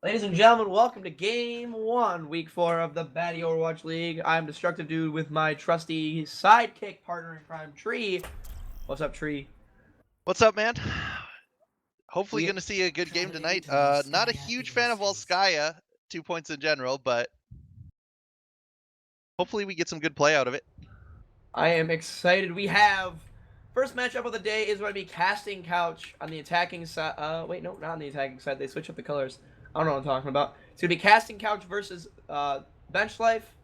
Ladies and gentlemen, welcome to Game 1, Week 4 of the Batty Overwatch League. I'm Destructive Dude with my trusty sidekick partner in crime, Tree. What's up, Tree? What's up, man? Hopefully We- gonna see a good game tonight. Not a huge fan of Volskaya, 2 points in general, but hopefully we get some good play out of it. I am excited. We have first matchup of the day is going to be Casting Couch on the attacking side. Wait, no, not on the attacking side. They switch up the colors. I don't know what I'm talking about. It's going to be Casting Couch versus Bench Life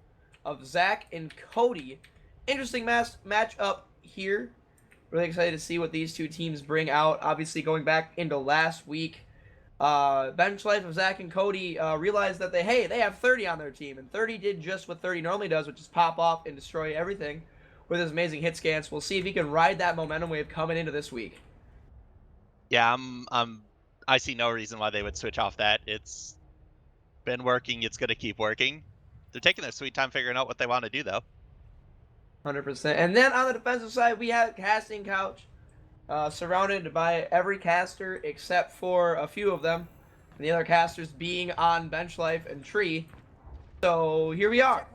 of Zach and Cody. Interesting matchup here. Really excited to see what these two teams bring out. Obviously, going back into last week, Bench Life of Zach and Cody realized that they have 30 on their team, and 30 did just what 30 normally does, which is pop off and destroy everything with his amazing hit scans. We'll see if he can ride that momentum wave coming into this week. Yeah, I see no reason why they would switch off that. It's been working. It's gonna keep working. They're taking their sweet time figuring out what they want to do, though. 100%. And then on the defensive side, we have Casting Couch, surrounded by every caster except for a few of them, and the other casters being on Bench Life and Tree. So here we are.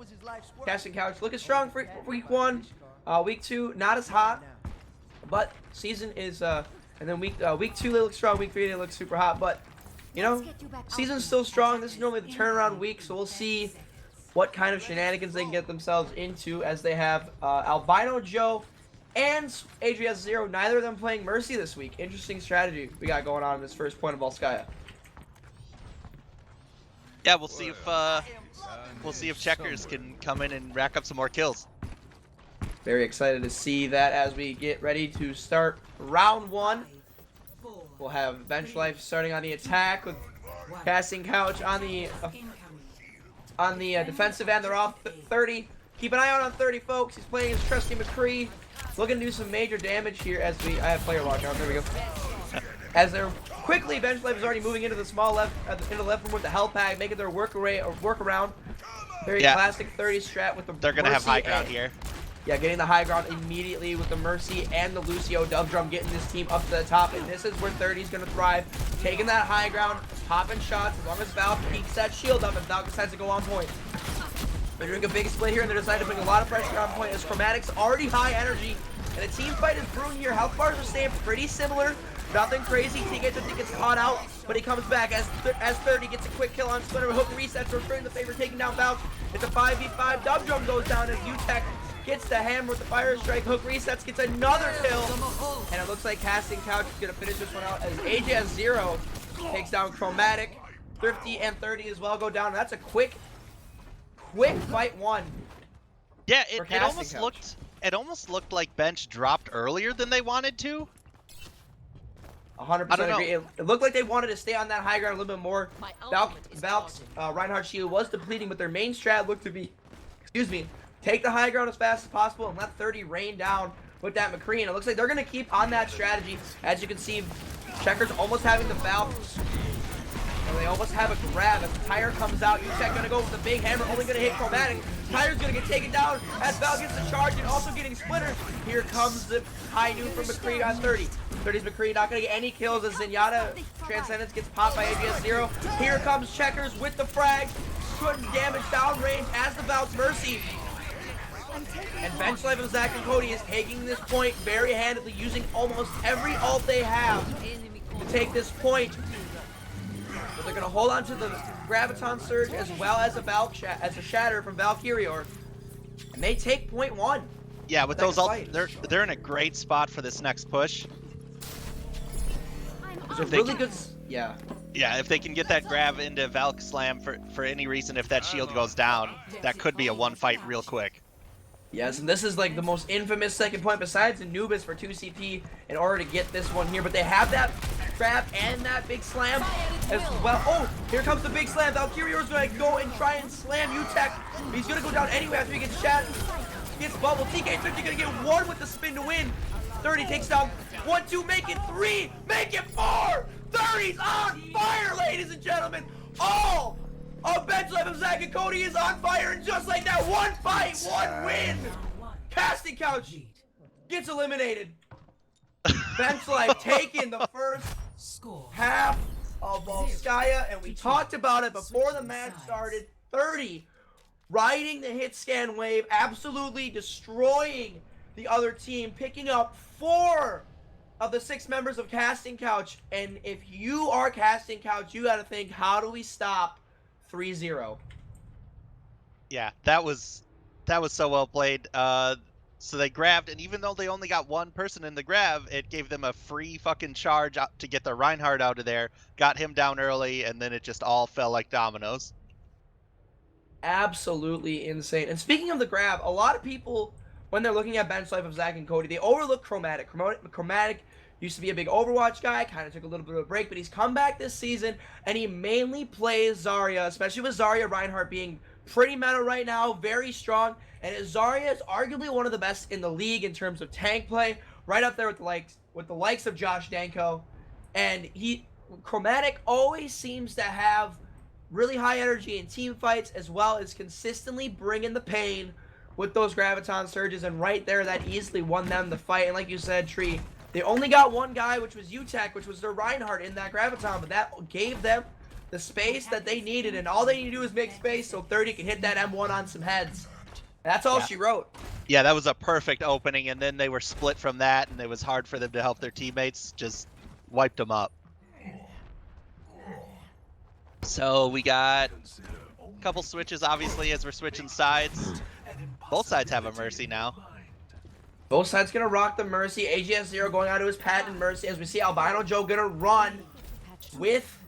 Casting Couch looking strong for week 1. Week 2 not as hot, but season is and then week 2 they look strong. Week 3 they look super hot, but you know, season's still strong. This is normally the turnaround week, so we'll see what kind of shenanigans they can get themselves into as they have Albino Joe and AGS0, neither of them playing Mercy this week. Interesting strategy we got going on in this first point of Volskaya. Yeah, we'll see if Checkers can come in and rack up some more kills. Very excited to see that as we get ready to start round 1. We'll have Bench Life starting on the attack with Casting Couch on the defensive end. They're off 30. Keep an eye out on 30, folks. He's playing his trusty McCree. Looking to do some major damage here as I have player watch on. There we go. As they're quickly, Bench Life is already moving into the small left, into the left room with the health pack, making their workaround. Very classic 30 strat with the. They're gonna have high ground here. Yeah, getting the high ground immediately with the Mercy and the Lucio Dove Drum, getting this team up to the top, and this is where 30 is going to thrive. Taking that high ground, popping shots, as long as Valve peeks that shield up and Valve decides to go on point. They're doing a big split here, and they're deciding to bring a lot of pressure on point as Chromatic's already high energy, and a team fight is brewing here. Health bars are staying pretty similar. Nothing crazy. TK gets caught out, but he comes back as 30 gets a quick kill on Splinter. Hook resets, returning the favor, taking down Valve. It's a 5v5. Dove Drum goes down as UTech gets the hammer with the fire strike. Hook resets, gets another kill, and it looks like Casting Couch is gonna finish this one out as AJS0 takes down Chromatic. Thrifty and 30 as well go down. That's a quick fight 1. Yeah, it almost looked like Bench dropped earlier than they wanted to. 100% agree. It looked like they wanted to stay on that high ground a little bit more. Valk's Reinhardt shield was depleting, but their main strat looked to be, take the high ground as fast as possible and let 30 rain down with that McCree. And it looks like they're going to keep on that strategy. As you can see, Checkers almost having the Valve. And they almost have a grab as the tire comes out. UTech going to go with the big hammer, only going to hit Chromatic. Tire's going to get taken down as Valve gets the charge and also getting Splinter. Here comes the high noon from McCree on 30. 30's McCree not going to get any kills as Zenyatta Transcendence gets popped by AGS0. Here comes Checkers with the frag. Putting damage downrange as the Valve's Mercy. And Bench Life of Zach and Cody is taking this point very handedly, using almost every ult they have to take this point. But they're going to hold on to the Graviton Surge as well as a Shatter from Valkyrior. And they take point 1. Yeah, with those ults, they're in a great spot for this next push. It's a really good, yeah. Yeah, if they can get that grab into Valk Slam for any reason, if that shield goes down, that could be a one fight real quick. Yes, and this is like the most infamous second point besides Anubis for 2 CP in order to get this one here. But they have that grab and that big slam as well. Oh, here comes the big slam. Valkyrior's going to go and try and slam UTech. He's going to go down anyway after he gets shot. Gets bubble. TK50 going to get 1 with the spin to win. 30 takes down 1, 2, make it 3, make it 4. 30's on fire, ladies and gentlemen. All of Bench Life of Zach and Cody is on fire, and just like that, 1 fight, 1 win. Casting Couch gets eliminated. Bench Life taking the first half of of Volskaya, and we talked about it before the match started. 30 riding the hit scan wave, absolutely destroying the other team, picking up 4 of the 6 members of Casting Couch. And if you are Casting Couch, you got to think, how do we stop 3-0? Yeah, that was so well played. So they grabbed, and even though they only got one person in the grab, it gave them a free fucking charge out to get the Reinhardt out of there, got him down early, and then it just all fell like dominoes. Absolutely insane. And speaking of the grab, a lot of people, when they're looking at bench life of Zach and Cody, they overlook Chromatic. Chromatic used to be a big Overwatch guy, kind of took a little bit of a break, but he's come back this season, and he mainly plays Zarya, especially with Zarya Reinhardt being pretty meta right now, very strong. And Zarya is arguably one of the best in the league in terms of tank play, right up there with the likes of Josh Danko. And Chromatic always seems to have really high energy in team fights, as well as consistently bringing the pain with those Graviton surges. And right there, that easily won them the fight. And like you said, Tree, they only got one guy, which was UTech, which was their Reinhardt in that Graviton, but that gave them the space that they needed, and all they need to do is make space so 30 can hit that M1 on some heads. That's all she wrote. Yeah, that was a perfect opening, and then they were split from that, and it was hard for them to help their teammates. Just wiped them up. So we got a couple switches, obviously, as we're switching sides. Both sides have a Mercy now. Both sides going to rock the Mercy. AGS0 going out to his patent Mercy, as we see Albino Joe going to run with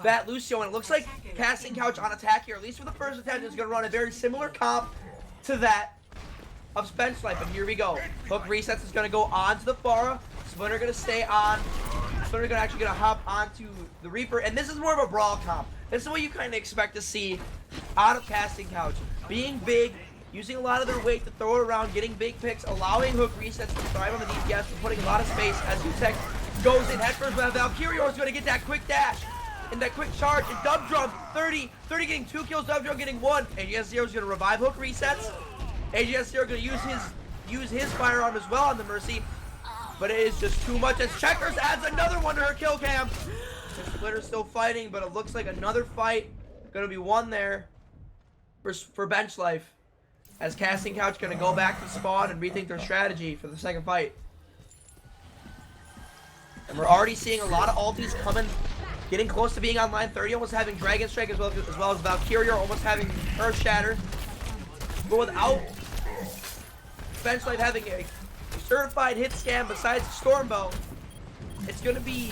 that Lucio, and it looks like Casting Couch on attack here, at least for the first attempt, is going to run a very similar comp to that of bench life. And here we go. Hook resets is going to go on to the Pharah. Splinter going to stay on. Splinter actually going to hop onto the Reaper, and this is more of a brawl comp. This is what you kind of expect to see out of Casting Couch. Being big, using a lot of their weight to throw it around, getting big picks, allowing hook resets to thrive on the DPS, and putting a lot of space as UTech goes in headfirst. But Valkyrie is going to get that quick dash and that quick charge, and Dub Drum 30 getting 2 kills, Dub Drum getting 1. AGS0 is going to revive hook resets. AGS0 going to use his firearm as well on the Mercy, but it is just too much as Checkers adds another one to her kill cam. The Splitter's still fighting, but it looks like another fight going to be won there for bench life, as Casting Couch going to go back to spawn and rethink their strategy for the second fight. And we're already seeing a lot of ultis coming, getting close to being online. 30 almost having Dragon Strike, as well as Valkyrie almost having Earth Shatter. But without bench life having a certified hit scan besides Stormbow, it's going to be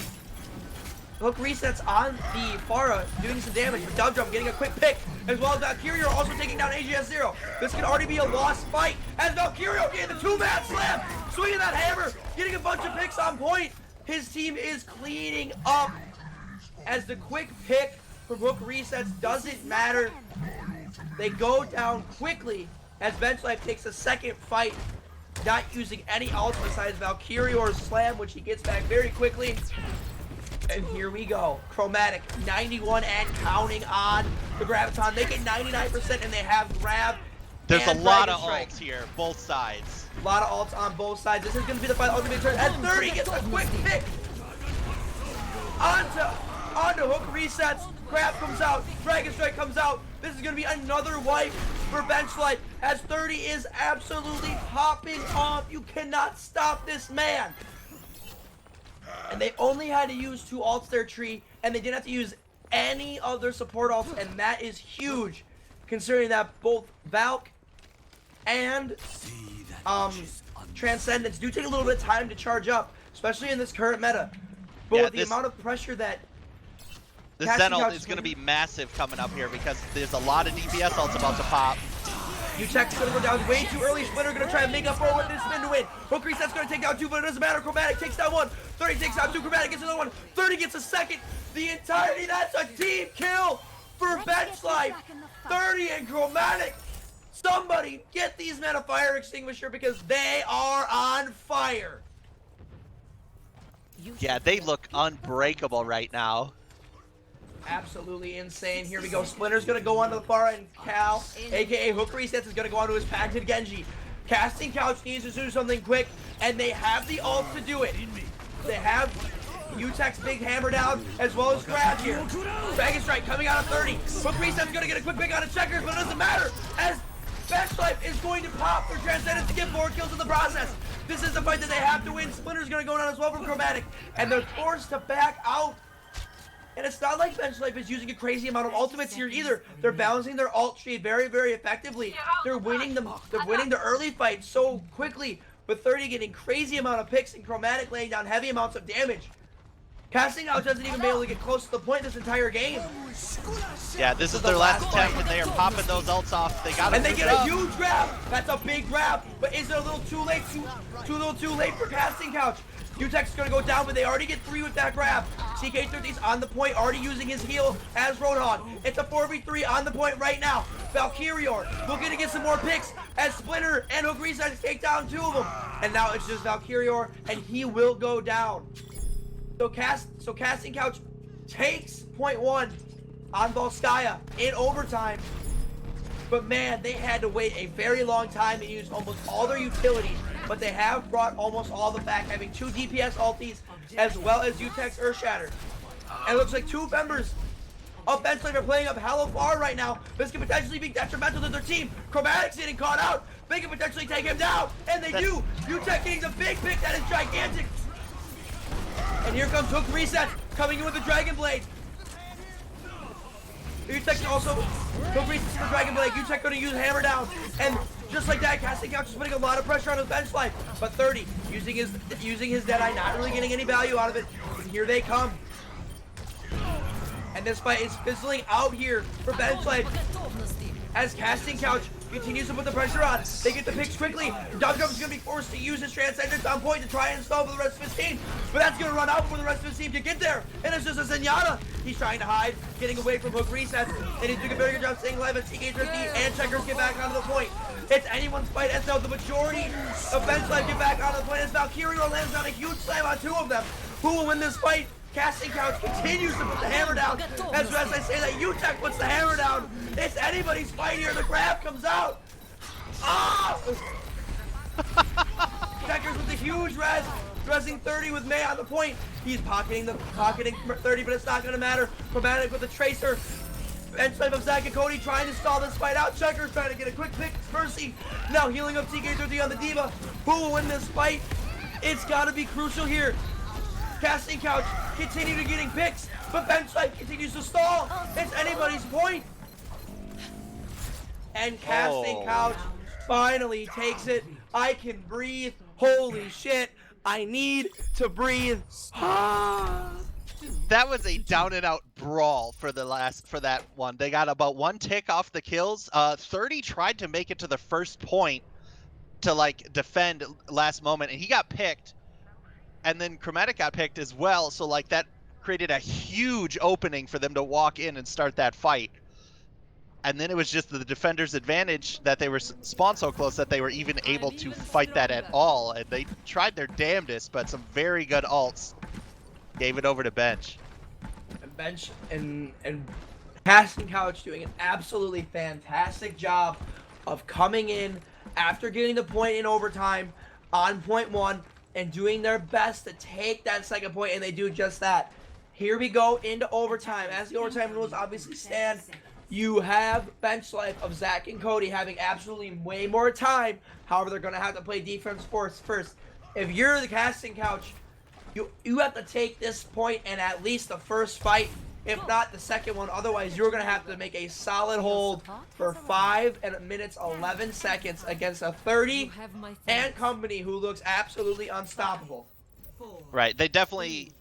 hook resets on the Pharah doing some damage, but Dub Drum getting a quick pick, as well as Valkyrie also taking down AGS0. This could already be a lost fight, as Valkyrie getting the 2-man slam, swinging that hammer, getting a bunch of picks on point. His team is cleaning up, as the quick pick from hook resets doesn't matter. They go down quickly, as bench life takes a second fight, not using any ult besides Valkyrie or Slam, which he gets back very quickly. And here we go. Chromatic, 91 and counting on the Graviton. They get 99% and they have grab. There's a lot of ults here, both sides. A lot of ults on both sides. This is going to be the fight ultimate turn. And 30 gets a quick pick. Onto hook resets. Grab comes out. Dragon Strike comes out. This is going to be another wipe for bench life, as 30 is absolutely popping off. You cannot stop this man. And they only had to use 2 ults there, Tree, and they didn't have to use any other support ults, and that is huge, considering that both Valk and Transcendence do take a little bit of time to charge up, especially in this current meta. But with the amount of pressure that this Zen ult is going to be massive coming up here, because there's a lot of DPS ults about to pop. UTech's gonna go down way too early. Splinter gonna try and make up for it with this spin to win. Hook reset's gonna take down 2, but it doesn't matter. Chromatic takes down 1. 30 takes down 2. Chromatic gets another 1. 30 gets a second. The entirety, that's a team kill for bench life. 30 and Chromatic. Somebody get these men a fire extinguisher, because they are on fire. Yeah, they look unbreakable right now. Absolutely insane. Here we go. Splinter's gonna go onto the Pharah, and Cal, aka Hook Resets, is gonna go onto his patented Genji. Casting Couch needs to do something quick, and they have the ult to do it. They have UTEC's big hammer down, as well as grab here. Dragon Strike coming out of 30. Hook Reset's gonna get a quick pick on a Checkers, but it doesn't matter, as Bench Life is going to pop for Transcendence to get 4 kills in the process. This is the fight that they have to win. Splinter's gonna go down as well from Chromatic, and they're forced to back out. And it's not like Bench Life is using a crazy amount of ultimates here either. They're balancing their ult tree very, very effectively. They're winning the early fight so quickly, with 30 getting crazy amount of picks and Chromatic laying down heavy amounts of damage. Casting Couch hasn't even been able to get close to the point this entire game. Yeah, this is their last attempt, and they are popping those ults off. They got, and they get a huge grab. That's a big grab, but is it a little too late? Too late for Casting Couch. UTEC's gonna go down, but they already get 3 with that grab. CK30's on the point, already using his heal as Roadhog. It's a 4v3 on the point right now. Valkyrior looking to get some more picks as Splinter and Hook Reset take down 2 of them. And now it's just Valkyrior, and he will go down. So Casting Couch takes point 1 on Volskaya in overtime. But man, they had to wait a very long time and use almost all their utilities. But they have brought almost all of them back, having 2 DPS ultis as well as UTEC's Earthshatter. And it looks like 2 members of Bench Life are playing up hella far right now. This could potentially be detrimental to their team. Chromatic's getting caught out. They can potentially take him down, and they do. UTEC getting the big pick that is gigantic. And here comes Hook Reset coming in with the Dragon Blade. UTEC also Hook Reset for Dragon Blade. UTEC going to use Hammer Down, and just like that, Casting Couch is putting a lot of pressure on his Bench Life. But 30 using his Deadeye, not really getting any value out of it. And here they come. And this fight is fizzling out here for Bench Life as Casting Couch continues to put the pressure on. They get the picks quickly. Dubdub is going to be forced to use his Transcendence on point to try and stall for the rest of his team. But that's going to run out for the rest of his team to get there. And it's just a Zenyatta. He's trying to hide, getting away from Hook Resets. And he's doing a very good job staying alive as TK50 and Checkers get back onto the point. It's anyone's fight as now the majority of Bench Life get back onto the point as Valkyria lands down a huge slam on 2 of them. Who will win this fight? Casting Couch continues to put the hammer down. As I say that, UTEC puts the hammer down. It's anybody's fight here. The grab comes out. Ah! Checkers with the huge res. Dressing 30 with May on the point. He's pocketing 30, but it's not going to matter. Chromatic with the Tracer. Bench Life of Zach and Cody trying to stall this fight out. Checkers trying to get a quick pick. Mercy now healing up TK30 on the Diva. Who will win this fight? It's got to be crucial here. Casting Couch continue to getting picks, but Bench Life continues to stall. It's anybody's point. And Casting Couch finally takes it. I can breathe. Holy shit. I need to breathe. That was a down and out brawl for that one. They got about 1 tick off the kills. 30 tried to make it to the first point to like defend last moment, and he got picked. And then Chromatic got picked as well, so like that created a huge opening for them to walk in and start that fight. And then it was just the defenders' advantage that they were spawned so close that they were even able to fight that at all. And they tried their damnedest, but some very good ults gave it over to Bench. And Bench and Casting Couch doing an absolutely fantastic job of coming in after getting the point in overtime on point 1. And doing their best to take that second point, and they do just that. Here we go into overtime. As the overtime rules obviously stand, you have Bench Life of Zach and Cody having absolutely way more time. However, they're going to have to play defense first. If you're the Casting Couch, you have to take this point in at least the first fight, if not the second one. Otherwise, you're going to have to make a solid hold for 5 minutes 11 seconds against a 30 and company who looks absolutely unstoppable. Right, they definitely.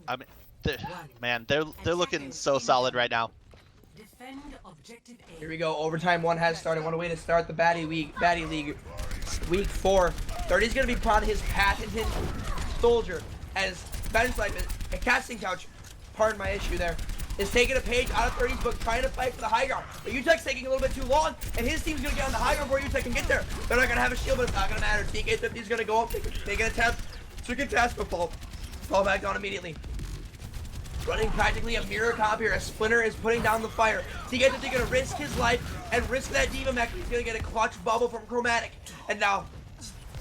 I mean, they're looking so solid right now. Here we go. Overtime 1 has started. What a way to start the Baddie League week 4. 30's going to be on his patented soldier as Bench Life is a Casting Couch. Pardon my issue there, is taking a page out of 30's book, trying to fight for the high ground. But UTEC's taking a little bit too long, and his team's going to get on the high ground before UTEC can get there. They're not going to have a shield, but it's not going to matter. TK50's going to go up, take an attempt to contest, but fall back down immediately. Running practically a mirror comp here as Splinter is putting down the fire. TK50 going to risk his life and risk that Diva mech. He's going to get a clutch bubble from Chromatic. And now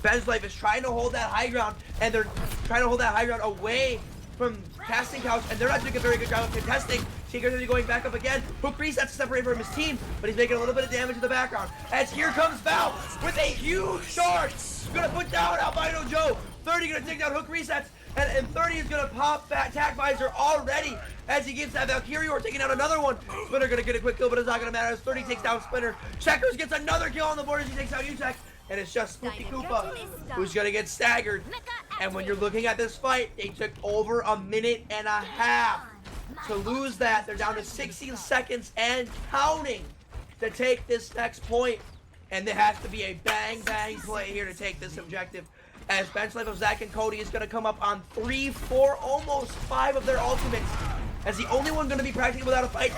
Bench Life is trying to hold that high ground, and they're trying to hold that high ground away from Casting Couch, and they're not doing a very good job of contesting. Seeker's gonna be going back up again. Hook resets to separate from his team, but he's making a little bit of damage in the background. As here comes Val with a huge charge. Gonna put down Albino Joe. 30 gonna take down Hook resets, and 30 is gonna pop that Tac Visor already as he gets that Valkyrie or taking out another one. Splinter gonna get a quick kill, but it's not gonna matter as 30 takes down Splinter. Checkers gets another kill on the board as he takes out UTech. And it's just Spooky Koopa who's gonna get staggered. And when you're looking at this fight, they took over a minute and a half to lose that. They're down to 16 seconds and counting to take this next point. And there has to be a bang bang play here to take this objective. As bench life of Zach and Cody is gonna come up on 3, 4, almost 5 of their ultimates. As the only one gonna be practicing without a fight.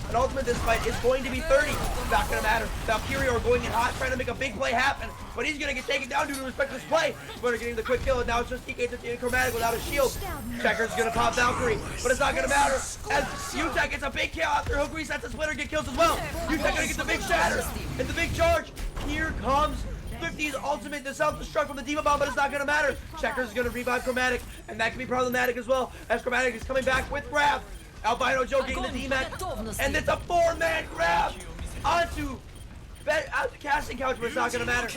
An ultimate this fight is going to be 30. Not gonna matter. Valkyrie are going in hot, trying to make a big play happen, but he's gonna get taken down due to respectless play. Splinter getting the quick kill, and now it's just TK50 and Chromatic without a shield. Checker's gonna pop Valkyrie, but it's not gonna matter as UTech gets a big kill after Hook resets and Splinter get kills as well. UTech gonna get the big shatter and the big charge. Here comes 50's ultimate, the self-destruct from the Diva Bomb, but it's not gonna matter. Checkers is gonna revive Chromatic, and that can be problematic as well, as Chromatic is coming back with grab. Albino Joe getting the D-Mac, and it's a 4-man grab onto Casting Couch, but it's not gonna matter.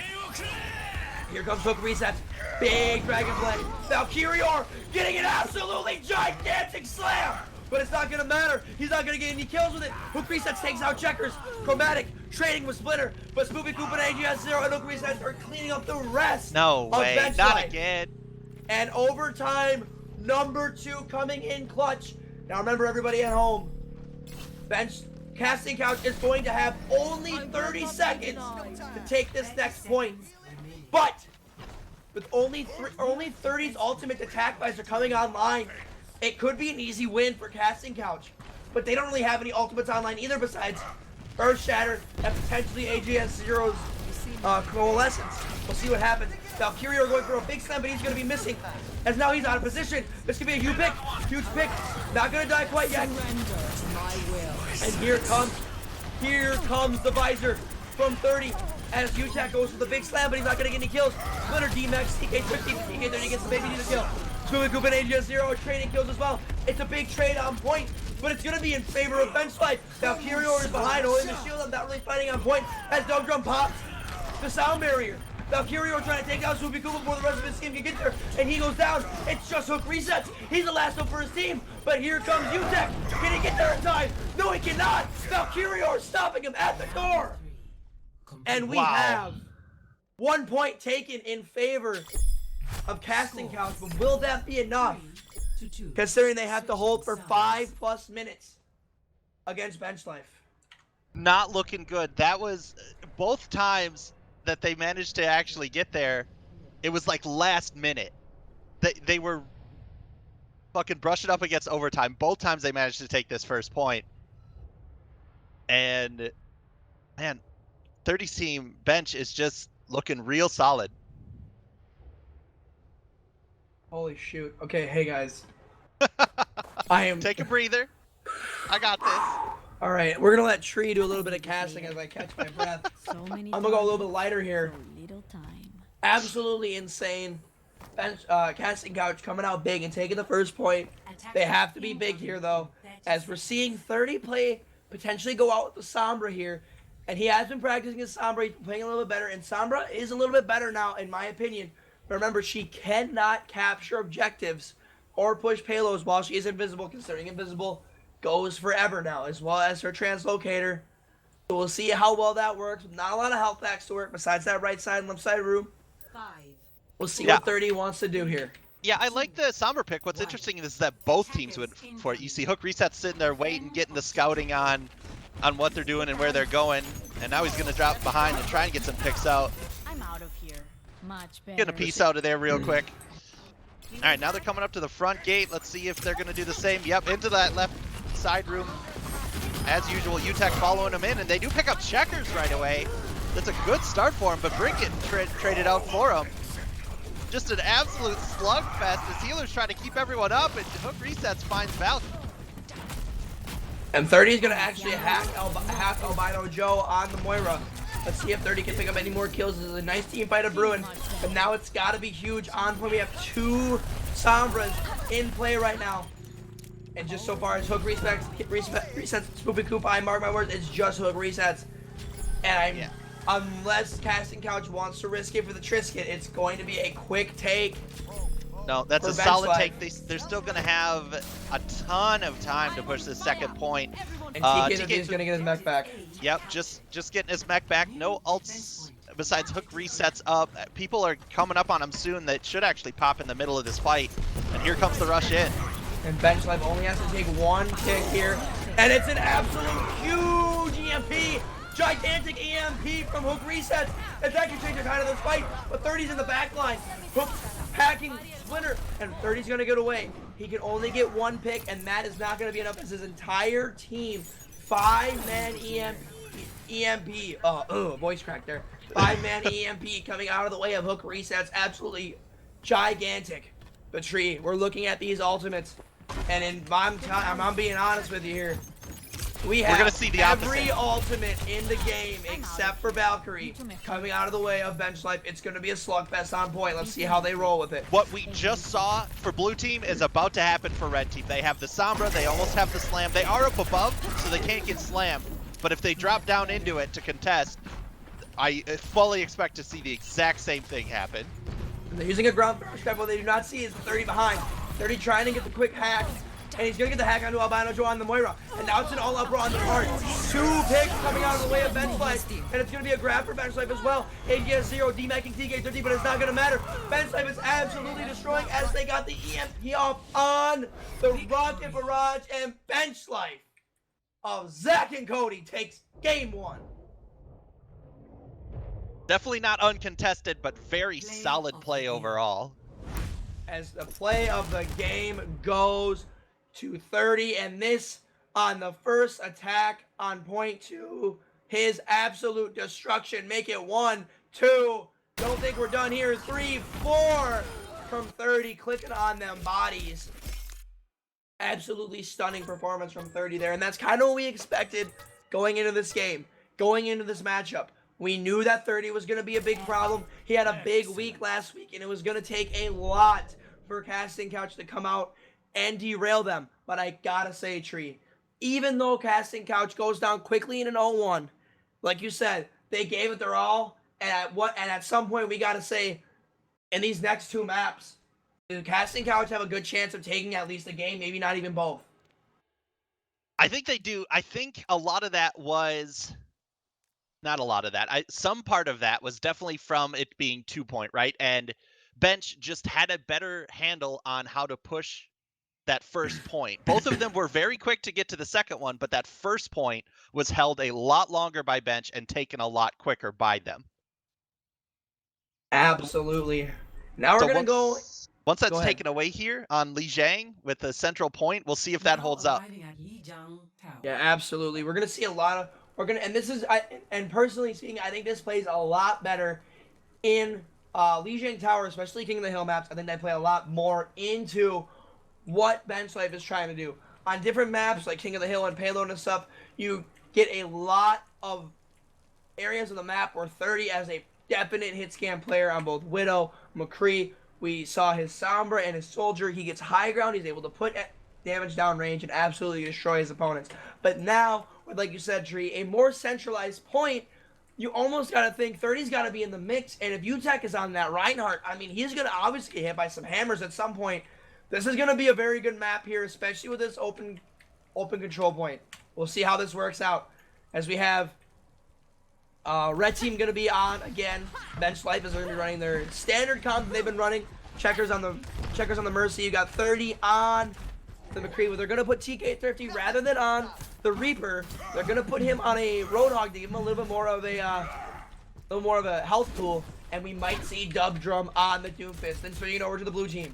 Here comes Hook resets, big dragon play. Valkyrie getting an absolutely gigantic slam, but it's not gonna matter. He's not gonna get any kills with it. Hook resets takes out Checkers. Chromatic trading with Splinter, but Spoopy Koopa and AGS0 and Hook resets are cleaning up the rest. No way, bench not life. again. And overtime number 2 coming in clutch. Now remember, everybody at home, bench Casting Couch is going to have only 30 seconds to take this next point. But with only 30's ultimate attack visor coming online, it could be an easy win for Casting Couch. But they don't really have any ultimates online either besides Earth Shatter and potentially AGS0's Coalescence. We'll see what happens. Valkyrie are going for a big slam, but he's going to be missing. As now he's out of position. This could be a huge pick. Not going to die quite yet. And here comes the visor from 30. As UTech goes for the big slam, but he's not going to get any kills. Splinter D-Max, TK50, TK30 gets the baby need a kill. Spoopy Koopa and AGS0 are trading kills as well. It's a big trade on point, but it's going to be in favor of bench life. Valkyrie is behind, holding the shield up, not really fighting on point. As Dog Drum pops the sound barrier. Valkyrie trying to take out Spoopy Koopa before the rest of his team can get there, and he goes down. It's just Hook resets. He's the last one for his team, but here comes UTech. Can he get there in time? No, he cannot. Valkyrie stopping him at the door. And we have 1 point taken in favor of Casting Couch, but will that be enough? Considering they have to hold for 5+ minutes against bench life. Not looking good. That was both times that they managed to actually get there. It was like last minute. They were fucking brushing up against overtime. Both times they managed to take this first point. And man, 30's team bench is just looking real solid. Holy shoot. Okay, hey guys. I am... Take a breather. I got this. All right, we're gonna let Tree do a little bit of casting as I catch my breath. I'm gonna go a little bit lighter here. Absolutely insane. Bench, Casting Couch coming out big and taking the first point. They have to be big here though, as we're seeing 30 play potentially go out with the Sombra here, and he has been practicing his Sombra. He's been playing a little bit better, and Sombra is a little bit better now in my opinion. But remember, she cannot capture objectives or push payloads while she is invisible, considering invisible goes forever now, as well as her translocator. So we'll see how well that works. Not a lot of health packs to work besides that right side and left side room. We'll see what 30 wants to do here. Yeah, I like the Sombra pick. What's interesting is that both teams went for it. You see Hook Reset sitting there waiting, getting the scouting on what they're doing and where they're going. And now he's going to drop behind and try and get some picks out. I'm out of here. Much better. Getting a piece out of there real quick. All right, now they're coming up to the front gate. Let's see if they're going to do the same. Yep, into that left side room. As usual, UTech following them in, and they do pick up Checkers right away. That's a good start for him, but Brink getting traded out for him. Just an absolute slugfest as healers try to keep everyone up, and Hook Resets finds Valk. And 30 is going to actually hack Albino Joe on the Moira. Let's see if 30 can pick up any more kills. This is a nice team fight of Bruin, but now it's got to be huge on point. We have 2 Sombras in play right now. And just so far as hook resets, Spoopy Koopa, I mark my words, it's just hook resets. And unless Casting Couch wants to risk it for the Trisket, it's going to be a quick take. No, that's a solid take. They're still going to have a ton of time to push this second point. And TK is going to get his mech back. Yep, just getting his mech back. No ults besides hook resets up. People are coming up on him soon that should actually pop in the middle of this fight. And here comes the rush in. And Bench Life only has to take one kick here. And it's an absolute huge EMP. Gigantic EMP from hook resets. It's actually changing kind of this fight. But 30's in the back line. Hook hacking Splinter. And 30's going to get away. He can only get one pick. And that is not going to be enough as his entire team. 5-man EMP. Voice crack there. 5-man EMP coming out of the way of hook resets. Absolutely gigantic. But Tree, we're looking at these ultimates. And I'm being honest with you here. We're gonna see the every ultimate in the game except for Valkyrie coming out of the way of Bench Life. It's gonna be a slugfest on point. Let's see how they roll with it. What we just saw for blue team is about to happen for red team. They have the Sombra, they almost have the slam. They are up above, so they can't get slammed. But if they drop down into it to contest, I fully expect to see the exact same thing happen. They're using a ground first trap. What they do not see is 30 behind. 30 trying to get the quick hack. And he's going to get the hack onto Albino Joe on the Moira. And now it's an all-up raw on the card. 2 picks coming out of the way of Bench Life. And it's going to be a grab for Bench Life as well. AGS0 demacking TK30, but it's not going to matter. Bench Life is absolutely destroying as they got the EMP off on the Rocket Barrage. And Bench Life of Zach and Cody takes game 1. Definitely not uncontested, but very solid play overall. As the play of the game goes to 30, and this on the first attack on point 2, his absolute destruction. Make it 1, 2. Don't think we're done here. 3, 4 from 30, clicking on them bodies. Absolutely stunning performance from 30 there, and that's kind of what we expected going into this game, going into this matchup. We knew that 30 was going to be a big problem. He had a big week last week, and it was going to take a lot for Casting Couch to come out and derail them. But I gotta say, Tree, even though Casting Couch goes down quickly in an 0-1, like you said, they gave it their all. And at some point, we gotta say, in these next 2 maps, does Casting Couch have a good chance of taking at least a game, maybe not even both? I think they do. I think a lot of that was... Not a lot of that. Some part of that was definitely from it being 2-point, right? And Bench just had a better handle on how to push that first point. Both of them were very quick to get to the second one, but that first point was held a lot longer by Bench and taken a lot quicker by them. Absolutely. Now we're going to go... Once that's taken away here on Li Jiang with the central point, we'll see if that holds up. Yeah, absolutely. We're going to see a lot of... And this is, and personally speaking, I think this plays a lot better in Li Jiang Tower, especially King of the Hill maps. I think they play a lot more into what Bench Life is trying to do. On different maps, like King of the Hill and Payload and stuff, you get a lot of areas of the map where 30 as a definite hit scan player on both Widow, McCree. We saw his Sombra and his Soldier. He gets high ground. He's able to put damage down range and absolutely destroy his opponents. But now, like you said, Tree, a more centralized point, you almost got to think 30's got to be in the mix. And if UTech is on that Reinhardt, I mean, he's going to obviously get hit by some hammers at some point. This is going to be a very good map here, especially with this open control point. We'll see how this works out as we have red team going to be on again. Bench Life is going to be running their standard comp that they've been running. Checkers on the Mercy. You got 30 on the McCree. They're going to put TK Thrifty rather than on the Reaper. They're going to put him on a Roadhog to give him a little bit more of a health pool, and we might see Dub Drum on the Doomfist. Then swinging over to the blue team,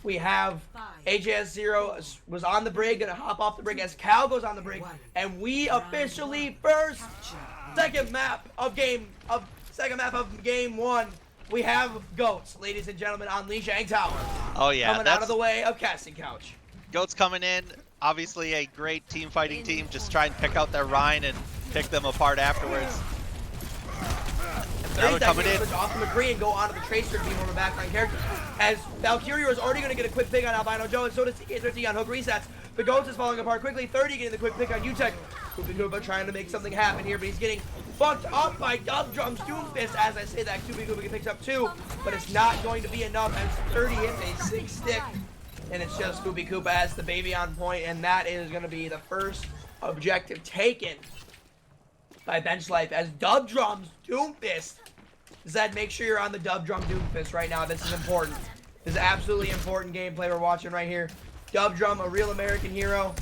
we have AJS0 was on the brig, gonna hop off the brig as Cal goes on the brig, and we officially second map of game 1. We have Goats, ladies and gentlemen, on Li Jiang Tower. Oh yeah, coming out of the way of Casting Couch. Goats coming in, obviously a great team fighting team. Just try and pick out their Rhine and pick them apart afterwards. Now they're coming in. Switch off to McCree and go onto the Tracer to be more of a backline character. As Valkyria is already going to get a quick pick on Albino Joe, and so does TK13 on hook resets. The Ghost is falling apart quickly. 30 getting the quick pick on UTech. Kubi trying to make something happen here, but he's getting fucked up by Dub Drum's Doomfist. As I say that, Kubi picks up 2, but it's not going to be enough as 30 hits a 6 stick. And it's just Kubi as the baby on point, and that is going to be the first objective taken by Bench Life as Dub Drum's Doomfist. Zed, make sure you're on the Dub Drum Doomfist right now. This is important. This is absolutely important gameplay we're watching right here. Dub Drum, a real American hero,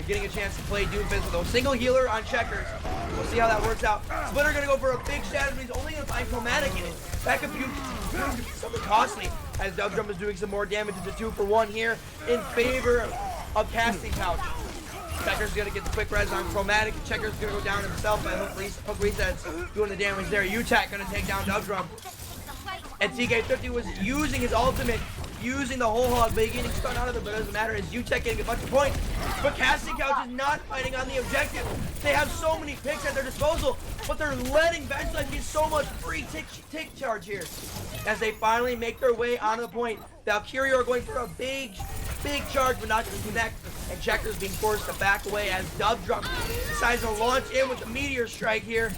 getting a chance to play Doomfist with a single healer on Checkers. We'll see how that works out. Splitter gonna go for a big shadow, but he's only gonna find Chromatic in it. That could be something costly as Dub Drum is doing some more damage. It's a 2 for 1 here in favor of Casting Couch. Checker's gonna get the quick res on Chromatic. Checker's gonna go down himself by hook resets, doing the damage there. UTech gonna take down Dub Drum. And TK50 was using his ultimate, using the whole hog, but getting stunned out of it, but it doesn't matter as UTech getting a bunch of points. But Casting Couch is not fighting on the objective. They have so many picks at their disposal, but they're letting Bench Life get so much free tick charge here. As they finally make their way onto the point, Valkyria are going for a big charge, but not going to connect. And Checkers being forced to back away as Dub Drum decides to launch in with the Meteor Strike here.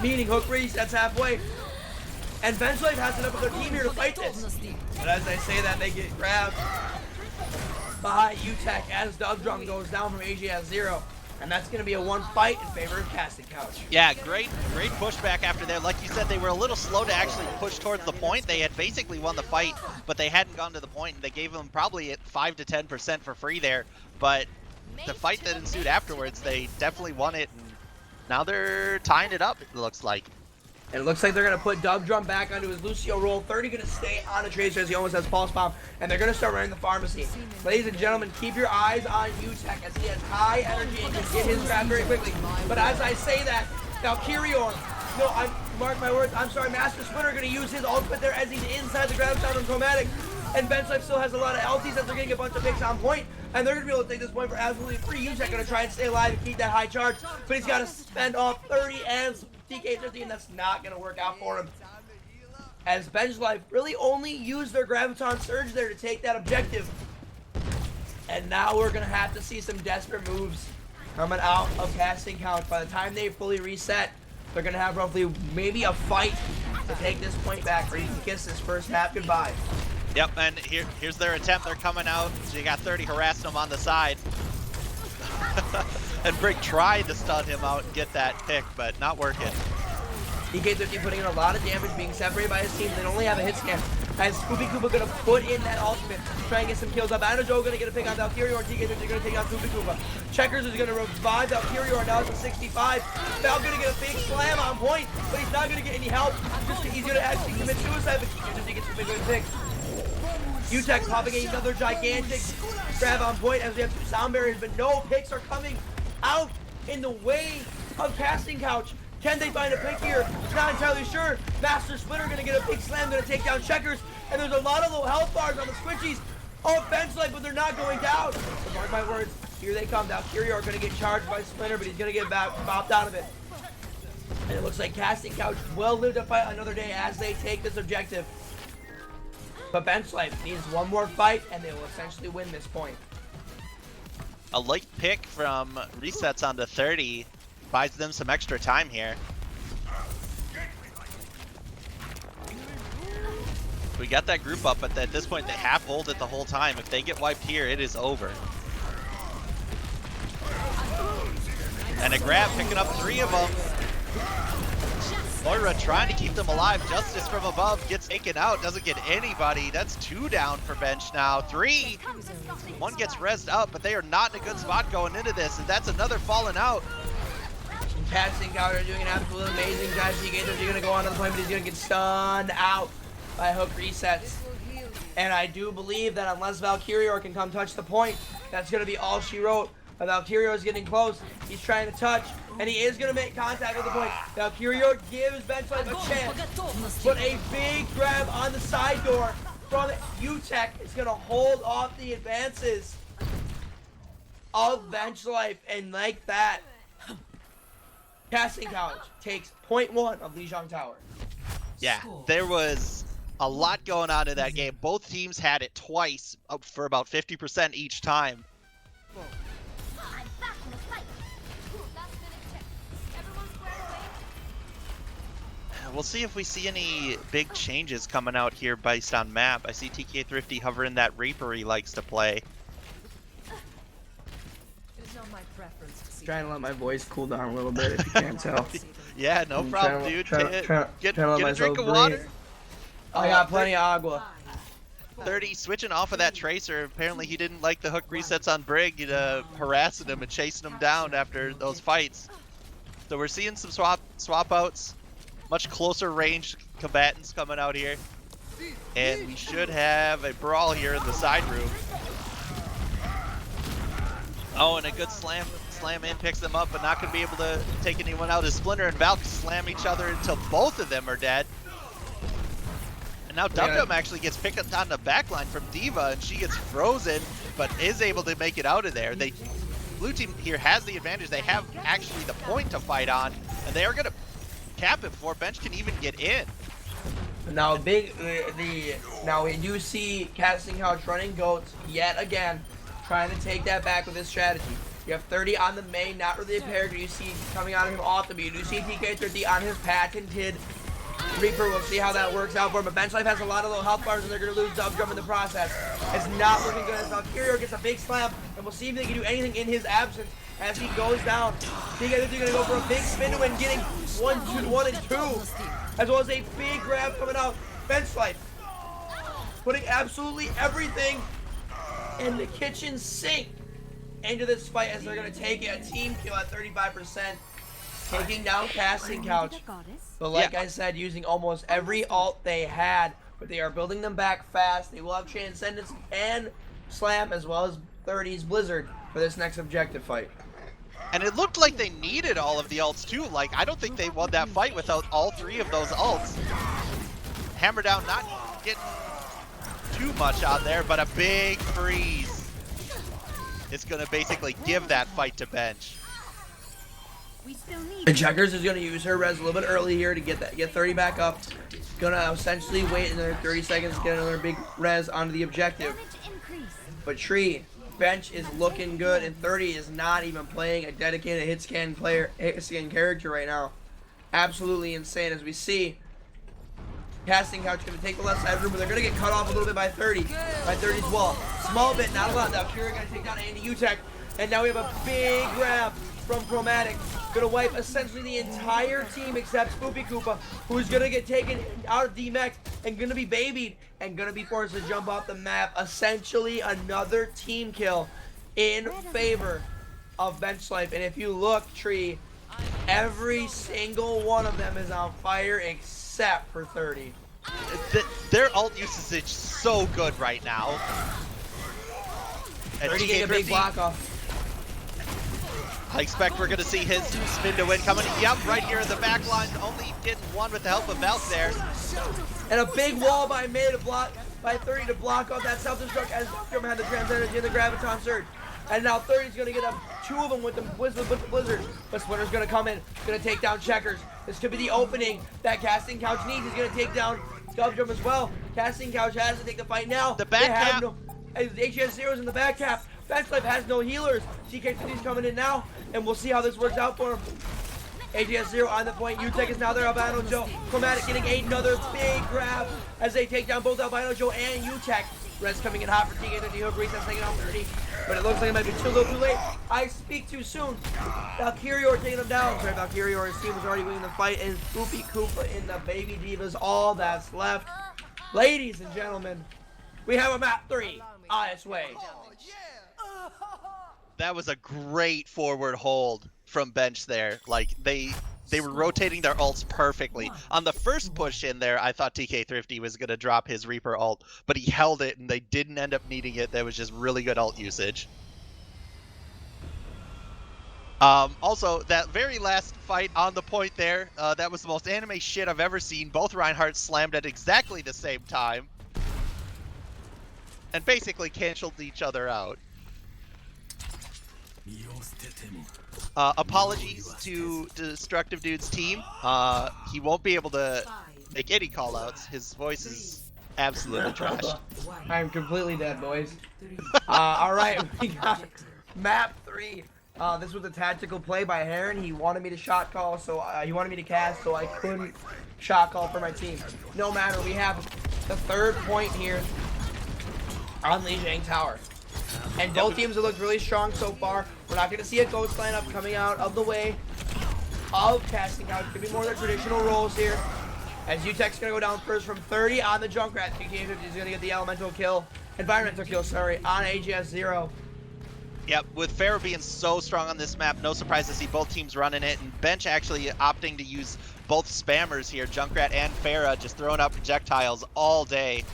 Meeting hook resets halfway. And Bench Life has enough of their team here to fight this. But as I say that, they get grabbed by UTech as Dub Drum goes down from AG at 0. And that's going to be a 1 fight in favor of Casting Couch. Yeah, great pushback after there. Like you said, they were a little slow to actually push towards the point. They had basically won the fight, but they hadn't gone to the point, and they gave them probably at 5 to 10% for free there. But the fight that ensued afterwards, they definitely won it, and now they're tying it up, it looks like. And it looks like they're going to put Dub Drum back onto his Lucio roll. 30 going to stay on the Tracer as he almost has Pulse Bomb. And they're going to start running the Pharmacy. Ladies and gentlemen, keep your eyes on UTech as he has high energy and can get his grab very quickly. But as I say that, Valkyria, mark my words, I'm sorry, Master Splitter going to use his ultimate there as he's inside the grab sound from Chromatic. And Bench Life still has a lot of LTs as they're getting a bunch of picks on point. And they're going to be able to take this point for absolutely free. UTech going to try and stay alive and keep that high charge. But he's got to spend off 30 and TK50, and that's not going to work out for him. As Bench Life really only used their Graviton Surge there to take that objective. And now we're going to have to see some desperate moves coming out of Casting Couch. By the time they fully reset, they're going to have roughly maybe a fight to take this point back, or he can kiss this first half goodbye. Yep, and here's their attempt. They're coming out. So you got 30 harassing them on the side. And Brick tried to stun him out and get that pick, but not working. TK50 putting in a lot of damage, being separated by his team. They only have a hit scan. As Kubi gonna put in that ultimate, try and get some kills up. Joe gonna get a pick on Valkyria, or TK50 gonna take on Kubi. Checkers is gonna revive Valkyria, or now it's a 65. Val gonna get a big slam on point, but he's not gonna get any help. He's gonna actually commit suicide, but TK50 gets a big pick. UTech popping another gigantic grab on point as we have 2 sound barriers, but no picks are coming out in the way of Casting Couch. Can they find a pick here? Not entirely sure. Master Splitter gonna get a big slam, gonna take down Checkers, and there's a lot of low health bars on the squishies of Bench Life, but they're not going down. But mark my words, here they come. Valkyria are gonna get charged by Splinter, but he's gonna get bopped out of it. And it looks like Casting Couch will live to fight another day as they take this objective. But Bench Life needs one more fight, and they will essentially win this point. A late pick from resets onto 30 buys them some extra time here. We got that group up, but at this point they have hold it the whole time. If they get wiped here, it is over. And a grab picking up 3 of them. Moira trying to keep them alive. Justice from above gets taken out. Doesn't get anybody. That's 2 down for Bench now. 3. 1 gets rezzed up, but they are not in a good spot going into this. And that's another falling out. Casting Couch are doing an absolutely amazing job. TK50 is going to go on to the point, but he's going to get stunned out by hook resets. And I do believe that unless Valkyria can come touch the point, that's going to be all she wrote. But Valkyria is getting close. He's trying to touch, and he is going to make contact with the point. Valkyria gives Bench Life a chance, but a big grab on the side door from UTech is going to hold off the advances of Bench Life, and like that, Casting Couch takes .1 of Lijiang Tower. Yeah, there was a lot going on in that game. Both teams had it twice, up for about 50% each time. I'm back in the fight. Last minute check. Everyone squared away. We'll see if we see any big changes coming out here based on map. I see TK Thrifty hovering that Reaper he likes to play. It's not my preference to see. Trying to let my voice cool down a little bit if you can't tell. Yeah, no problem, dude. Get a drink of water. I got plenty of agua. 30 switching off of that Tracer. Apparently he didn't like the hook resets on Brig, harassing him and chasing him down after those fights. So we're seeing some swap outs, much closer range combatants coming out here. And we should have a brawl here in the side room. Oh, and a good slam in picks them up, but not going to be able to take anyone out as Splinter and Valk slam each other until both of them are dead. And now Dum-Dum actually gets picked up on the backline from D.Va, and she gets frozen, but is able to make it out of there. Blue team here has the advantage. They have actually the point to fight on, and they are going to cap it before Bench can even get in. Now now we do see Casting Couch running goats yet again, trying to take that back with his strategy. You have 30 on the main, not really a character you see coming out of him often, but you do see TK30 on his patented Reaper. We'll see how that works out for him. But Bench Life has a lot of low health bars, and they're going to lose Dum-Dum in the process. It's not looking good as Valkyrio gets a big slam, and we'll see if they can do anything in his absence as he goes down. TK30 going to go for a big spin to win, getting 1 and 2, as well as a big grab coming out. Bench Life putting absolutely everything in the kitchen sink into this fight as they're going to take a team kill at 35%, taking down Casting Couch. But like I said, using almost every ult they had, but they are building them back fast. They will have Transcendence and Slam as well as 30's Blizzard for this next objective fight. And it looked like they needed all of the ults too. Like, I don't think they won that fight without all 3 of those ults. Hammer Down not getting too much on there, but a big freeze. It's going to basically give that fight to Bench. And Checkers is going to use her res a little bit early here to get 30 back up. Gonna essentially wait another 30 seconds to get another big res onto the objective. But Tree, Bench is looking good, and 30 is not even playing a dedicated hit scan character right now. Absolutely insane as we see. Casting Couch going to take the left side room, but they're going to get cut off a little bit by 30. By 30's wall. Small bit, not a lot. Now Kira going to take down Andy Utek. And now we have a big grab from Chromatic. Going to wipe essentially the entire team except Spoopy Koopa, who's going to get taken out of D-Max and going to be babied and going to be forced to jump off the map. Essentially another team kill in favor of Bench Life. And if you look, Tree, every single one of them is on fire except for 30. Their ult usage is so good right now. 30 getting a big block off. I expect we're going to see his spin to win coming. Yep, right here in the back line. Only getting one with the help of Valk there. And a big wall by May to block, by 30 to block off that self-destruct as Dum had the Transcendence in the Graviton Surge. And now 30's going to get up 2 of them with the Blizzard. But Splinter's going to come in, going to take down Checkers. This could be the opening that Casting Couch needs. He's going to take down Dum as well. Casting Couch has to take the fight now. The back cap. HS0's in the back cap. Bench Life has no healers. TK50's coming in now, and we'll see how this works out for him. AGS0 on the point. Utek is now there. Albino Joe. Chromatic getting another big grab as they take down both Albino Joe and Utek. Res coming in hot for TK50. Hook resets taking out 30. But it looks like it might be too little too late. I speak too soon. Valkyrio taking him down. Sorry, Valkyrio, his team was already winning the fight. And Spoopy Koopa in the Baby Divas. All that's left. Ladies and gentlemen, we have a map 3 on its way. That was a great forward hold from Bench there. Like, they were rotating their ults perfectly. On the first push in there, I thought TK Thrifty was going to drop his Reaper ult, but he held it and they didn't end up needing it. That was just really good ult usage. Also, that very last fight on the point there, that was the most anime shit I've ever seen. Both Reinhardts slammed at exactly the same time and basically canceled each other out. Apologies to Destructive Dude's team. He won't be able to make any callouts. His voice is absolutely trash. I'm completely dead, boys. All right, we got map 3. This was a tactical play by Heron. He wanted me to shot call, so he wanted me to cast, so I couldn't shot call for my team. No matter, we have the 3rd point here on Lijiang Tower. And both teams have looked really strong so far. We're not going to see a ghost lineup coming out of the way of casting out. It's going to be more of their traditional roles here. As UTEC's going to go down first from 30 on the Junkrat. TK50 is going to get the environmental kill, on AGS 0. Yep, with Pharah being so strong on this map, no surprise to see both teams running it, and Bench actually opting to use both spammers here, Junkrat and Pharah, just throwing out projectiles all day.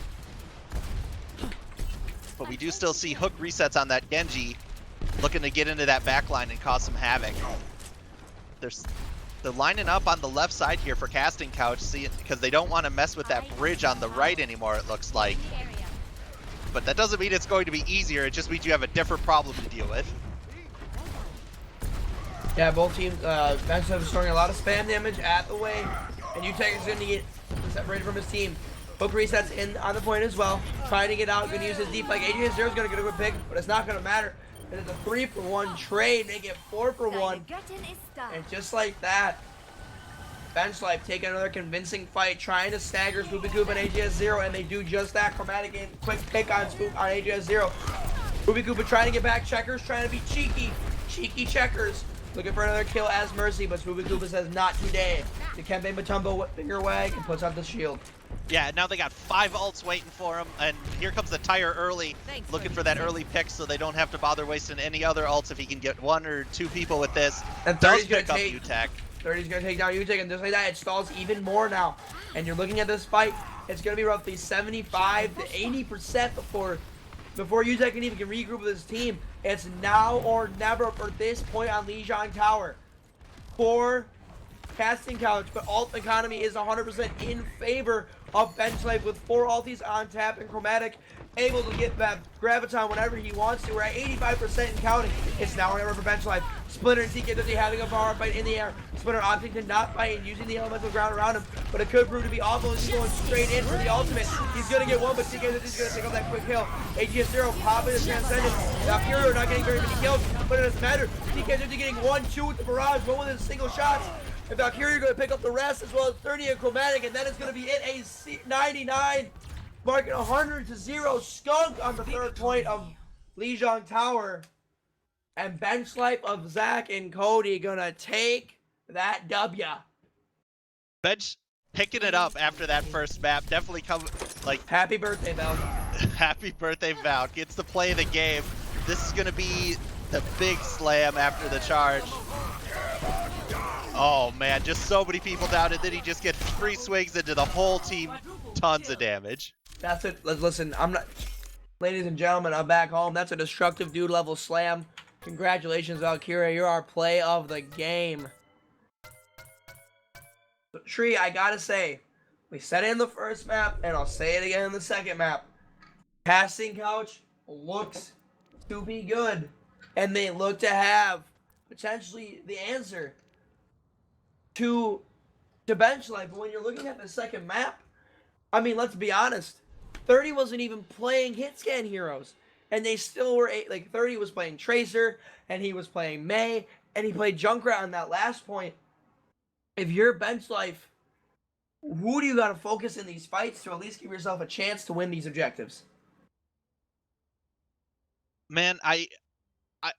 But we do still see hook resets on that Genji, looking to get into that backline and cause some havoc. They're lining up on the left side here for casting couch, because they don't want to mess with that bridge on the right anymore, it looks like. But that doesn't mean it's going to be easier, it just means you have a different problem to deal with. Yeah, both teams, Bench is throwing a lot of spam damage at the way, and UTEC is going to get separated from his team. Hook resets in on the point as well, trying to get out, going to use his deep like AJ0 is going to get a good pick, but it's not going to matter. It is a 3-for-1 trade, they get 4-for-1, and just like that, Bench Life take another convincing fight, trying to stagger Spoopy Coop and AGS0, and they do just that. Chromatic in, quick pick on AGS0. Spoopy Koopa trying to get back, Checkers trying to be cheeky Checkers. Looking for another kill as Mercy, but Spoopy Koopa says not today. Dikembe Mutombo finger wag and puts up the shield. Yeah, now they got 5 ults waiting for him, and here comes the Tire early, looking for that early pick so they don't have to bother wasting any other ults if he can get 1 or 2 people with this. And does pick up UTEC. 30's going to take down UTEC, and just like that, it stalls even more now. And you're looking at this fight, it's going to be roughly 75 to 80% before UTEC can even regroup with his team. It's now or never for this point on Lijiang Tower. For casting couch, but ult economy is 100% in favor of Bench Life with 4 ulties on tap and Chromatic able to get that Graviton whenever he wants to. We're at 85% and counting. It's now or never for Bench Life. Splinter and TK50 having a power fight in the air. Splinter opting to not fight and using the elemental ground around him, but it could prove to be awful as he's going straight in for the ultimate. He's going to get 1, but TK50 is going to take up that quick kill. AGS0 popping the Transcendent. Valkyrie not getting very many kills, but it doesn't matter. TK50 getting 1-2 with the barrage, 1 with his single shots. And Valkyrie going to pick up the rest as well as 30 and Chromatic, and that is going to be it. A 99, marking 100-0 skunk on the 3rd point of Lijiang Tower. And Bench Life of Zach and Cody going to take that W. Bench picking it up after that first map. Definitely come, like... Happy birthday, Val. Happy birthday, Val. Gets to play the game. This is going to be the big slam after the charge. Oh man, just so many people down, and then he just gets 3 swings into the whole team, tons of damage. That's it. Listen, I'm not... Ladies and gentlemen, I'm back home. That's a Destructive Dude level slam. Congratulations, Valkyria. You're our play of the game. But Tree, I gotta say, we said it in the first map, and I'll say it again in the 2nd map. Casting couch looks to be good, and they look to have potentially the answer to Bench Life. But when you're looking at the 2nd map, I mean, let's be honest, 30 wasn't even playing hit scan heroes, and they still were, like, 30 was playing Tracer, and he was playing Mei, and he played Junkrat on that last point. If you're Bench Life, who do you got to focus in these fights to at least give yourself a chance to win these objectives? Man,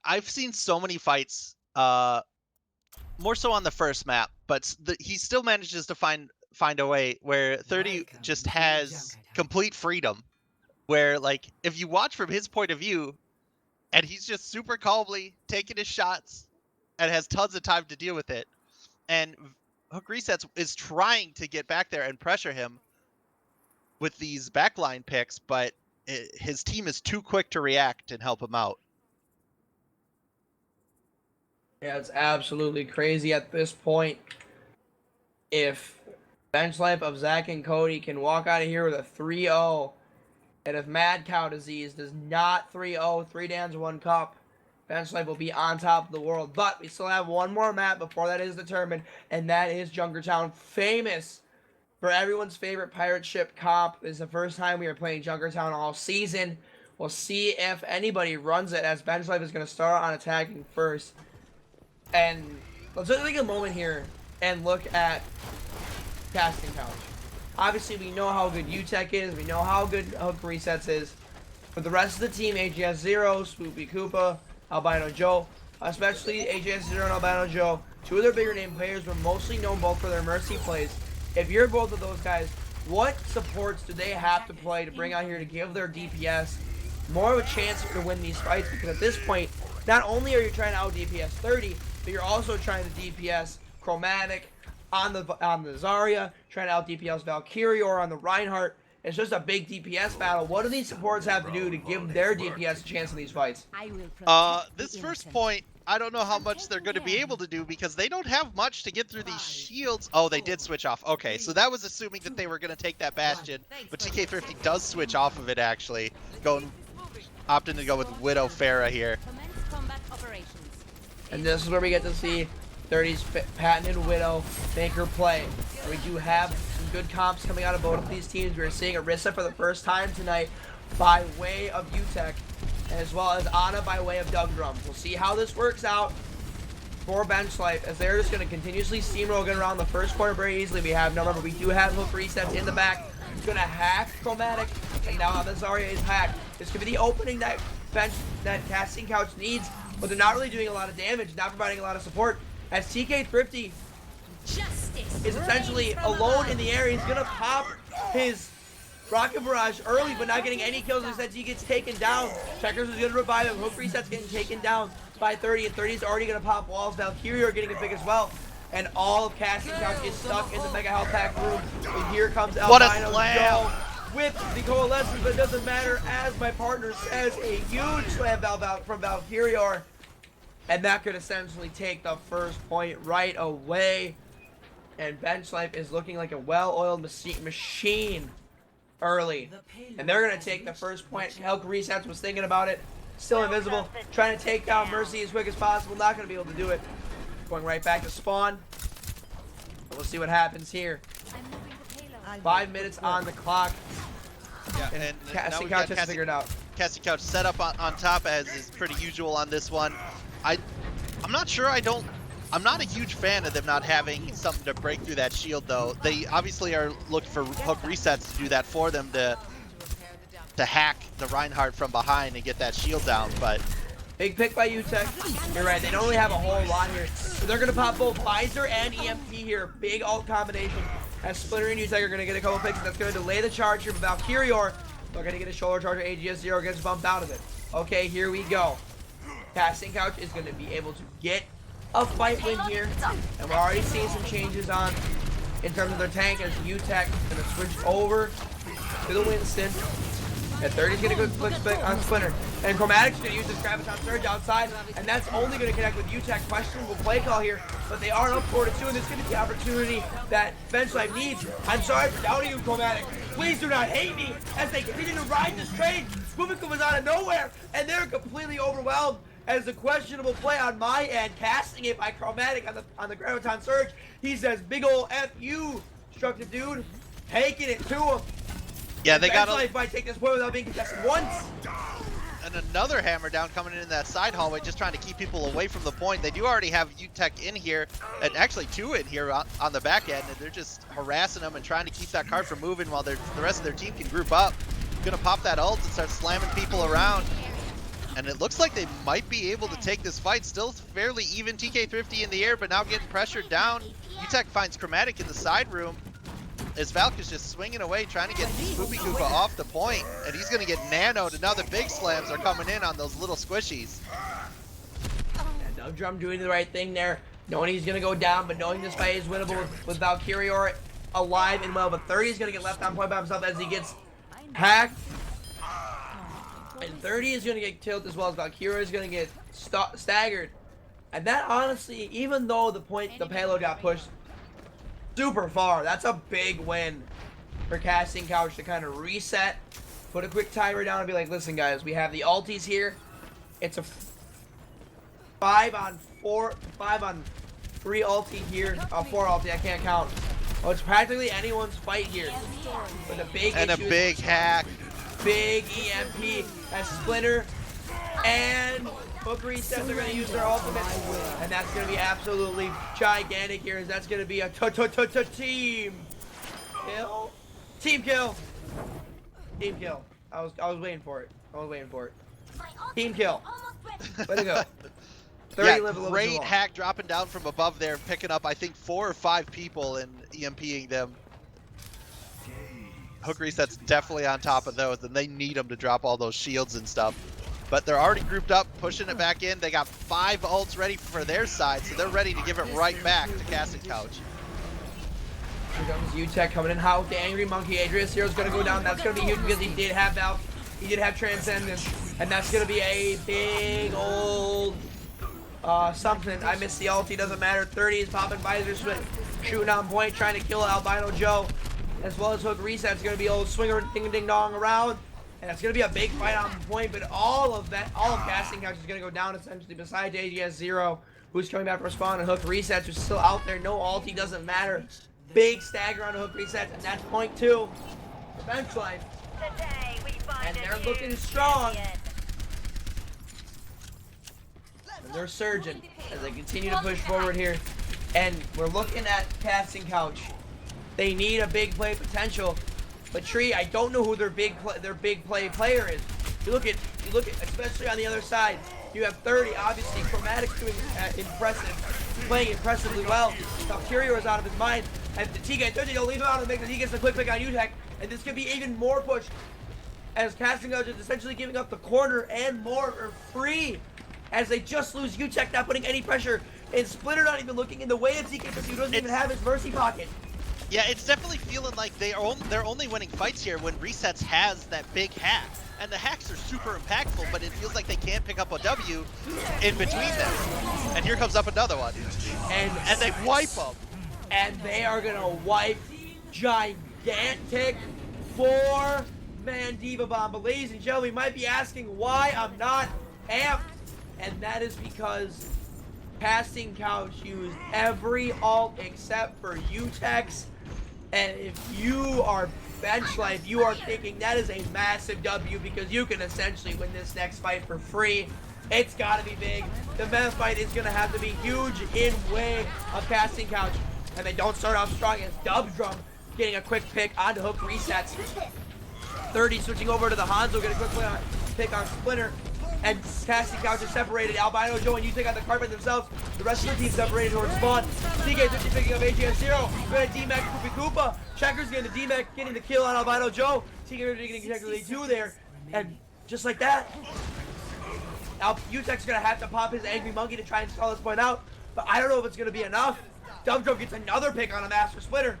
I've seen so many fights, more so on the first map, but he still manages to find a way where 30 just has complete freedom, where, like, if you watch from his point of view, and he's just super calmly taking his shots and has tons of time to deal with it, and Hook Resets is trying to get back there and pressure him with these backline picks, but his team is too quick to react and help him out. Yeah, it's absolutely crazy at this point. If Bench Life of Zach and Cody can walk out of here with a 3-0, and if Mad Cow Disease does not 3-0, 3 Dans, 1 Cup, Bench Life will be on top of the world. But we still have one more map before that is determined, and that is Junkertown, famous for everyone's favorite pirate ship comp. This is the first time we are playing Junkertown all season. We'll see if anybody runs it, as Bench Life is going to start on attacking first. And let's take a moment here and look at Casting Couch. Obviously, we know how good UTech is. We know how good Hook Resets is. For the rest of the team, AGS Zero, Swoopy Koopa, Albino Joe, especially AGS Zero and Albino Joe, two of their bigger name players were mostly known both for their Mercy plays. If you're both of those guys, what supports do they have to play to bring out here to give their DPS more of a chance to win these fights? Because at this point, not only are you trying to out DPS 30, but you're also trying to DPS Chromatic on the Zarya, trying to out DPS Valkyrie or on the Reinhardt. It's just a big DPS battle. What do these supports have to do to give their DPS a chance in these fights? This first point, I don't know how much they're going to be able to do because they don't have much to get through these shields. Oh, they did switch off. Okay, so that was assuming that they were going to take that Bastion, but TK50 does switch off of it actually, opting to go with Widow Pharah here. And this is where we get to see 30's patented Widow make her play. We do have some good comps coming out of both of these teams. We're seeing Orisa for the first time tonight by way of UTech, as well as Ana by way of Doug Drum. We'll see how this works out for Bench Life, as they're just going to continuously steamroll around the first corner very easily. We have no, remember, we do have Hook Resets in the back. He's going to hack Chromatic, and now the Zarya is hacked. This could be the opening that Casting Couch needs, but they're not really doing a lot of damage, not providing a lot of support, as TK Thrifty is essentially alone in the area. He's gonna pop his Rocket Barrage early, but not getting any kills as he gets taken down. Checkers is gonna revive him. Hook Reset's getting taken down by 30, and 30 is already gonna pop walls. Valkyrie are getting a pick as well, and all of Casting Couch is stuck in the Mega Health Pack room. And here comes Albino Joe with the Coalescence, but it doesn't matter, as my partner says, a huge slam from Valkyrie. And that could essentially take the first point right away. And Bench Life is looking like a well-oiled machine early. And they're going to take the first point. Hook Resets was thinking about it. Still invisible. Trying to take down Mercy as quick as possible. Not going to be able to do it. Going right back to spawn. We'll see what happens here. 5 minutes on the clock. Yeah, and Casting Couch has figured out. Casting Couch set up on top, as is pretty usual on this one. I'm not sure. I'm not a huge fan of them not having something to break through that shield, though. They obviously are looking for Hook Resets to do that for them, to hack the Reinhardt from behind and get that shield down. But big pick by UTech. You're right. They don't really have a whole lot here, so they're gonna pop both Visor and EMP here. Big ult combination. As Splinter and UTech are gonna get a couple picks. That's gonna delay the charge here. But Valkyrie, they're gonna get a shoulder charger. AGS Zero gets bumped out of it. Okay, here we go. Casting Couch is going to be able to get a fight win here, and we're already seeing some changes in terms of their tank, as UTech is going to switch over to the Winston. And 30's going to go quick split on Splinter. And Chromatic's going to use this Graviton Surge outside, and that's only going to connect with UTech. Questionable play call here, but they are up 4-2, and this is going to be the opportunity that Bench Life needs. I'm sorry for doubting you, Chromatic. Please do not hate me as they continue to ride this train. Kumiko was out of nowhere, and they're completely overwhelmed. As the questionable play on my end, casting it by Chromatic on the Graviton Surge. He says, "Big ol' F you, destructive dude," taking it to him. Yeah, they got Life might take this point without being contested once. And another hammer down coming in that side hallway, just trying to keep people away from the point. They do already have UTech in here, and actually two in here on the back end, and they're just harassing them and trying to keep that card from moving while the rest of their team can group up. Gonna pop that ult and start slamming people around. And it looks like they might be able to take this fight. Still fairly even. TK Thrifty in the air, but now getting pressured down. UTech finds Chromatic in the side room, as Valk is just swinging away, trying to get Spoopy Koopa off the point. And he's going to get nanoed, and now the big slams are coming in on those little squishies. And Doug Drum doing the right thing there. Knowing he's going to go down, but knowing this fight is winnable with Valkyrie alive and well. But 30 is going to get left on point by himself as he gets hacked. And 30 is going to get killed, as well as Valkyrie is going to get staggered. And that, honestly, even though the payload got pushed super far, that's a big win for Casting Couch to kind of reset, put a quick timer down, and be like, listen, guys, we have the ulties here. It's a 5 on 3 ulti here. 4 ulti, I can't count. Oh, it's practically anyone's fight here. But the big And a issue big hack. big EMP as Splinter and Hook Resets are going to use their ultimate. And that's going to be absolutely gigantic here, as that's going to be a team kill. Team kill. Team kill. I was waiting for it. Team kill. Way to go. 30 Yeah, live a little too great long. hack dropping down from above there, picking up, I think, 4 or 5 people and EMPing them. Hook Reset's definitely on top of those, and they need them to drop all those shields and stuff. But they're already grouped up, pushing it back in. They got 5 ults ready for their side, so they're ready to give it right back to Casting Couch. Here comes UTech coming in hot with the Angry Monkey. Adrius Hero's going to go down. That's going to be huge because he did have Valve. He did have Transcendence. And that's going to be a big old something. I missed the ulti, doesn't matter. 30 is popping Visor Switch, shooting on point, trying to kill Albino Joe. As well as Hook Reset's going to be old swinger ding ding dong around. And it's going to be a big fight on point, but all of Casting Couch is going to go down essentially, besides AGS Zero, who's coming back to respawn, and Hook Resets, who's still out there. No ulti, doesn't matter. Big stagger on Hook Resets, and that's point 2 for Bench Life. And they're looking strong. And they're surging as they continue to push forward here. And we're looking at Casting Couch. They need a big play potential. But Tree, I don't know who their big play player is. You look at especially on the other side. You have 30, obviously. Chromatic's doing impressive, playing impressively well. Valkyrio is out of his mind. And the TK 30, they'll leave him out and make he gets the quick pick on UTech. And this could be even more push, as Casting Couch is essentially giving up the corner and more for free, as they just lose UTech, not putting any pressure. And Splinter not even looking in the way of TK 30, who doesn't even have his mercy pocket. Yeah, it's definitely feeling like they're only winning fights here when Resets has that big hack. And the hacks are super impactful, but it feels like they can't pick up a W in between them. And here comes up another one. And they wipe them. And they are going to wipe gigantic 4-man Diva Bomb. But ladies and gentlemen, you might be asking why I'm not amped. And that is because Casting Couch used every ult except for UTech's. And if you are Bench Life, you are thinking that is a massive W, because you can essentially win this next fight for free. It's got to be big. The meta fight is going to have to be huge in way of Casting Couch. And they don't start off strong as Dubdrum getting a quick pick onto Hook Resets. 30 switching over to the Hanzo, get a quick pick on Splinter. And Casting Couch is separated. Albino Joe and UTech on the carpet themselves. The rest of the team separated towards spawn. TK50 picking up AGS Zero. Going to D-Mac Koopa Koopa. Checkers getting the D-Mac, getting the kill on Albino Joe. TK50 getting technically 2 there. And just like that, now UTech's going to have to pop his Angry Monkey to try and stall this point out. But I don't know if it's going to be enough. Dubdrum gets another pick on a Master Splitter.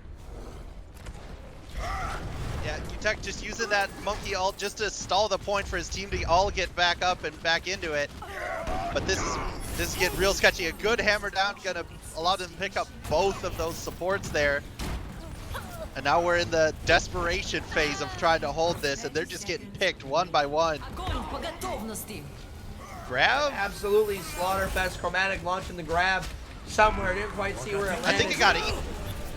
Yeah, UTech just using that monkey ult just to stall the point for his team to all get back up and back into it. But this is getting real sketchy. A good hammer down gonna allow them to pick up both of those supports there. And now we're in the desperation phase of trying to hold this, and they're just getting picked one by one. Grab? Absolutely, Slaughterfest. Chromatic launching the grab somewhere. Didn't quite see where it landed. I think it got eaten.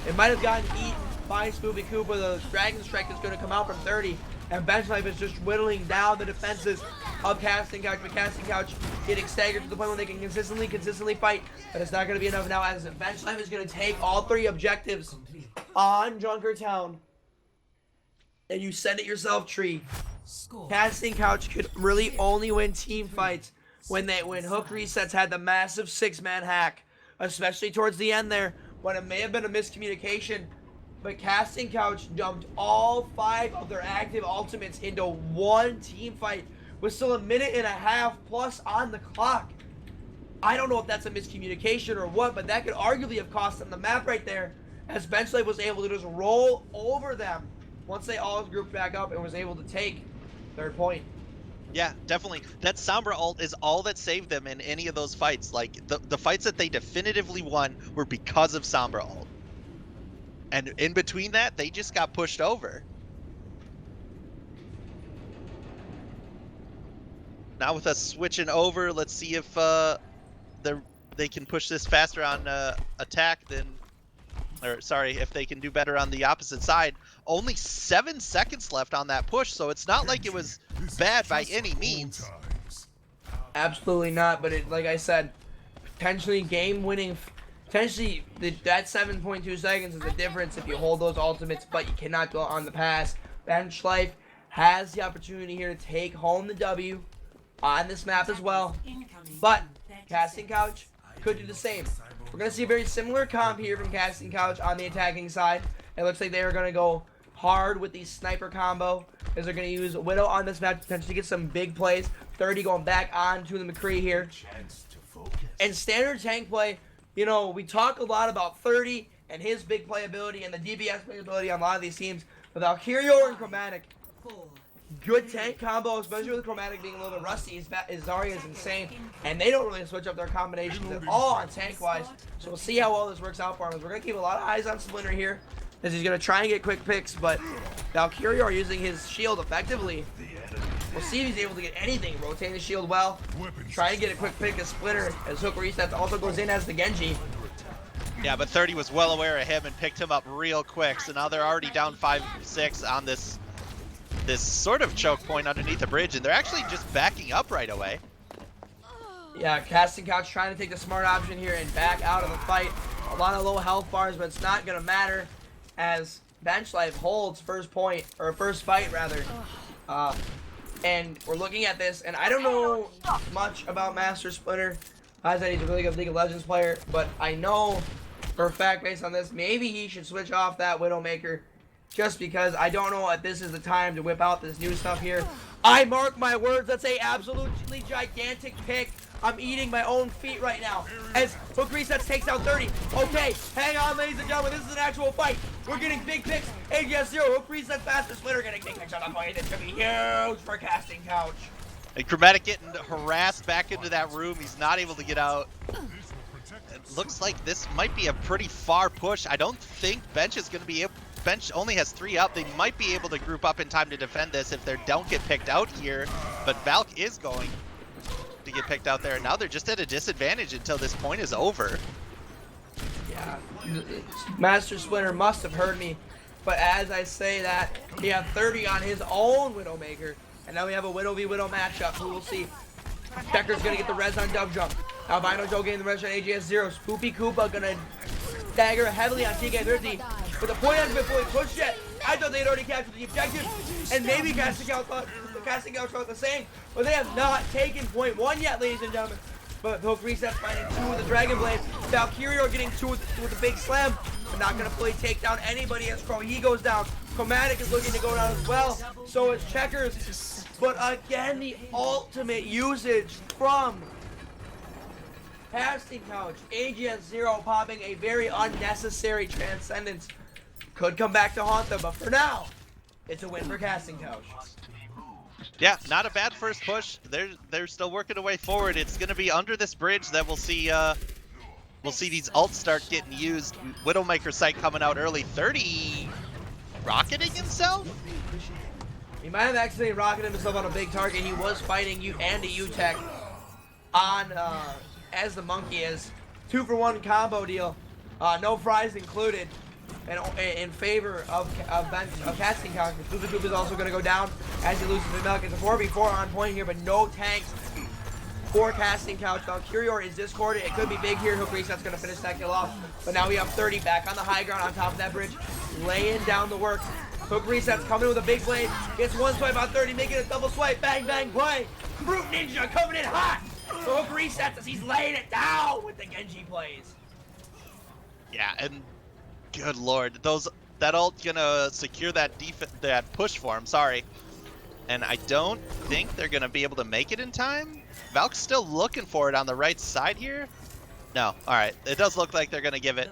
It might have gotten eaten by Spoopy Koopa. The Dragon Strike is going to come out from 30. And Bench Life is just whittling down the defenses of Casting Couch. But Casting Couch getting staggered to the point where they can consistently fight. But it's not going to be enough now, as Bench Life is going to take all 3 objectives on Junkertown. And you send it yourself, Tree. Casting Couch could really only win team fights when Hook Resets had the massive 6-man hack. Especially towards the end there, when it may have been a miscommunication. But Casting Couch dumped all 5 of their active ultimates into one team fight with still a minute and a half plus on the clock. I don't know if that's a miscommunication or what, but that could arguably have cost them the map right there, as Bench Life was able to just roll over them once they all grouped back up and was able to take 3rd point. Yeah, definitely. That Sombra ult is all that saved them in any of those fights. Like, the fights that they definitively won were because of Sombra ult. And in between that, they just got pushed over. Now with us switching over, let's see if they can push this faster on attack than, or sorry, if they can do better on the opposite side. Only 7 seconds left on that push, so it's not like it was bad by any means. Absolutely not, but it, like I said, potentially game-winning. Potentially, that 7.2 seconds is the difference if you hold those ultimates, but you cannot go on the pass. Bench Life has the opportunity here to take home the W on this map as well, but Casting Couch could do the same. We're going to see a very similar comp here from Casting Couch on the attacking side. It looks like they are going to go hard with the sniper combo, as they're going to use Widow on this map to potentially get some big plays. 30 going back on to the McCree here. And standard tank play, you know, we talk a lot about 30 and his big playability and the DBS playability on a lot of these teams. With Valkyrio and Chromatic, good tank combo, especially with Chromatic being a little bit rusty. His Zarya is insane, and they don't really switch up their combinations at all on tank-wise. So we'll see how well this works out for him. We're going to keep a lot of eyes on Splinter here, as he's going to try and get quick picks, but Valkyrio using his shield effectively. We'll see if he's able to get anything. Rotating the shield well. Try and get a quick pick as Splinter, as Hook resets also goes in as the Genji. Yeah, but 30 was well aware of him and picked him up real quick, so now they're already down 5-6 on this sort of choke point underneath the bridge, and they're actually just backing up right away. Yeah, Casting Couch trying to take the smart option here and back out of the fight. A lot of low health bars, but it's not going to matter as Bench Life holds first point, or first fight rather. And we're looking at this, and I don't know much about Master Splinter. I said he's a really good League of Legends player, but I know for a fact based on this, maybe he should switch off that Widowmaker, just because I don't know if this is the time to whip out this new stuff here. I mark my words, that's a absolutely gigantic pick. I'm eating my own feet right now as Hook resets, takes out 30. Okay, hang on, ladies and gentlemen, this is an actual fight. We're getting big picks. AGS 0, Hook resets, Master Splinter getting big picks on the fight. It's gonna be huge for Casting Couch. And Chromatic getting harassed back into that room. He's not able to get out. It looks like this might be a pretty far push. I don't think Bench is going to be able... Bench only has 3 up. They might be able to group up in time to defend this if they don't get picked out here. But Valk is going to get picked out there. And now they're just at a disadvantage until this point is over. Yeah, Master Splinter must have heard me. But as I say that, he had 30 on his own Widowmaker. And now we have a Widow v Widow matchup, who we'll see. Decker's gonna get the res on Dove Jump. Albino Joe getting the res on AGS 0. Spoopy Koopa gonna dagger heavily on TK50. But the point hasn't been fully pushed yet. I thought they'd already captured the objective. And maybe Casting Couch thought the same. But they have not taken point 1 yet, ladies and gentlemen. But Hook resets finding 2 with the Dragon Blade. Valkyrio getting 2 with the big slam. But not gonna fully take down anybody as He goes down. Chromatic is looking to go down as well. So is Checkers. But again, the ultimate usage from Casting Couch. AGS 0 popping a very unnecessary Transcendence. Could come back to haunt them, but for now, it's a win for Casting Couch. Yeah, not a bad first push. They're still working their way forward. It's going to be under this bridge that we'll see these ults start getting used. Widowmaker sight coming out early. 30 rocketing himself? He might have accidentally rocketed himself on a big target. He was fighting Andy Utech on as the monkey is. 2-for-1 combo deal. No fries included. And in favor of Casting Couch. Spoopy Koopa is also going to go down as he loses the milk. It's a 4v4 on point here, but no tanks for Casting Couch. Valkyrio is discorded. It could be big here. Hook reset's going to finish that kill off. But now we have 30 back on the high ground on top of that bridge, laying down the work. Hook resets, coming in with a big blade. Gets 1 swipe on 30, making a double swipe. Bang, bang, play. Brute Ninja coming in hot. So Hook resets as he's laying it down with the Genji plays. Yeah, and good lord, that ult gonna secure that push for him. Sorry, and I don't think they're gonna be able to make it in time. Valk's still looking for it on the right side here. No, all right, it does look like they're gonna give it.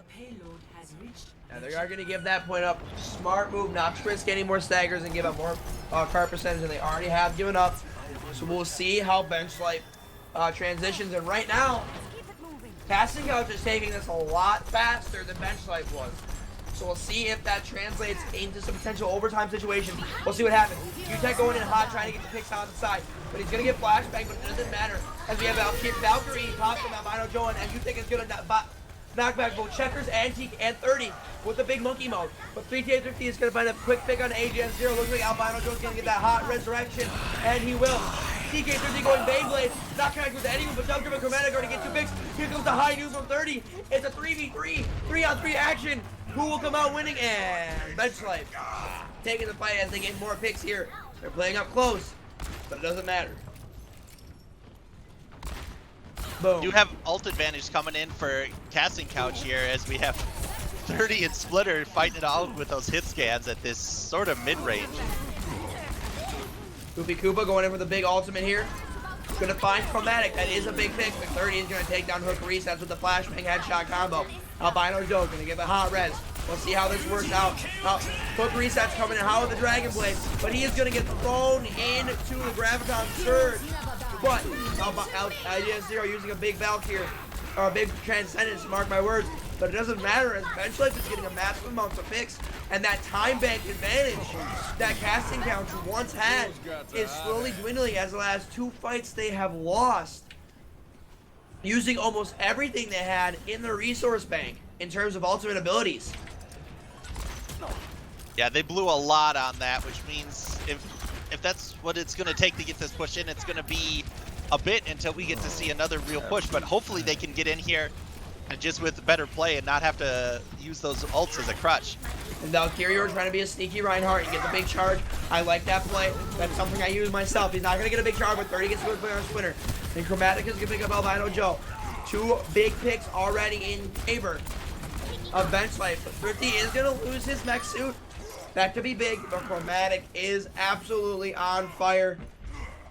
Yeah, they are going to give that point up. Smart move, not to risk any more staggers and give up more card percentage than they already have given up. So we'll see how Bench Life transitions. And right now, Casting Couch is taking this a lot faster than Bench Life was. So we'll see if that translates into some potential overtime situation. We'll see what happens. UTech going in hot, trying to get the picks on the side. But he's going to get flashbang, but it doesn't matter. As we have Valkyrie pops from Albino Joe, and UTech is going to knock back both Checkers and 30 with the big monkey mode. But 3K50 is going to find a quick pick on AJ0. Looks like Albino Joe's going to get that hot resurrection, and he will. TK30 going Beyblade, not connected with anyone, but Dunker and Chromatic are going to get 2 picks. Here comes the high noon from 30. It's a 3v3, 3-on-3 action. Who will come out winning? And Bench Life taking the fight as they get more picks here. They're playing up close, but it doesn't matter. Boom. You have ult advantage coming in for Casting Couch here, as we have 30 and Splitter fighting it out with those hit scans at this sort of mid-range. Goofy Koopa going in for the big ultimate here. Gonna find Chromatic. That is a big pick, but 30 is gonna take down Hook Resets with the flashbang headshot combo. Albino Joe gonna give a hot res. We'll see how this works out. Hook Resets coming in hot with the Dragon Blade, but he is gonna get thrown into the Graviton Surge. But Idea0 using a big Valk here, or a big Transcendence, mark my words. But it doesn't matter, as Bench Life is getting a massive amount of picks, and that time bank advantage that Casting Couch once had is slowly dwindling as the last 2 fights they have lost, using almost everything they had in the resource bank in terms of ultimate abilities. Yeah, they blew a lot on that, which means if that's what it's going to take to get this push in, it's going to be a bit until we get to see another real push. But hopefully they can get in here and just with better play and not have to use those ults as a crutch. And Valkyrie trying to be a sneaky Reinhardt and get the big charge. I like that play. That's something I use myself. He's not going to get a big charge, but 30 gets a good play on Splinter. And Chromatic is going to pick up Albino Joe. 2 big picks already in favor of Bench Life. But Thrifty is going to lose his mech suit. That could be big, but Chromatic is absolutely on fire.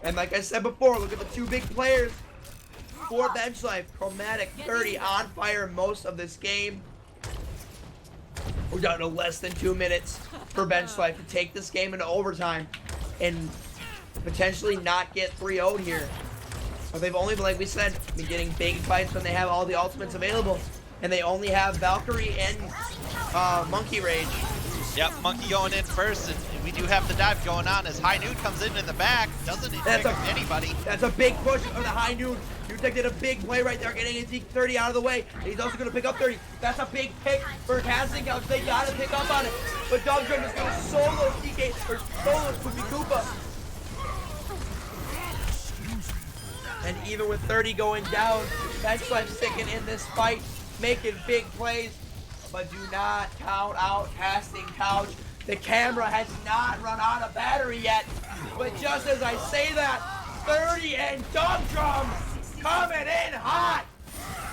And like I said before, look at the 2 big players for Bench Life. Chromatic 30 on fire most of this game. We're down to less than 2 minutes for Bench Life to take this game into overtime and potentially not get 3-0'd here. But they've only, like we said, been getting big fights when they have all the ultimates available. And they only have Valkyrie and Monkey Rage. Yep, Monkey going in first, and we do have the dive going on as High Noon comes in the back. Doesn't pick up anybody. That's a big push of the High Noon. UTech did a big play right there, getting 30 out of the way. And he's also going to pick up 30. That's a big pick for Casting Couch. They got to pick up on it. But Dugdrum is going to solo TK, or solo Goofy Koopa. And even with 30 going down, Bench Life sticking in this fight, making big plays. But do not count out Casting Couch. The camera has not run out of battery yet. But just as I say that, 30 and Dugdrum coming in hot.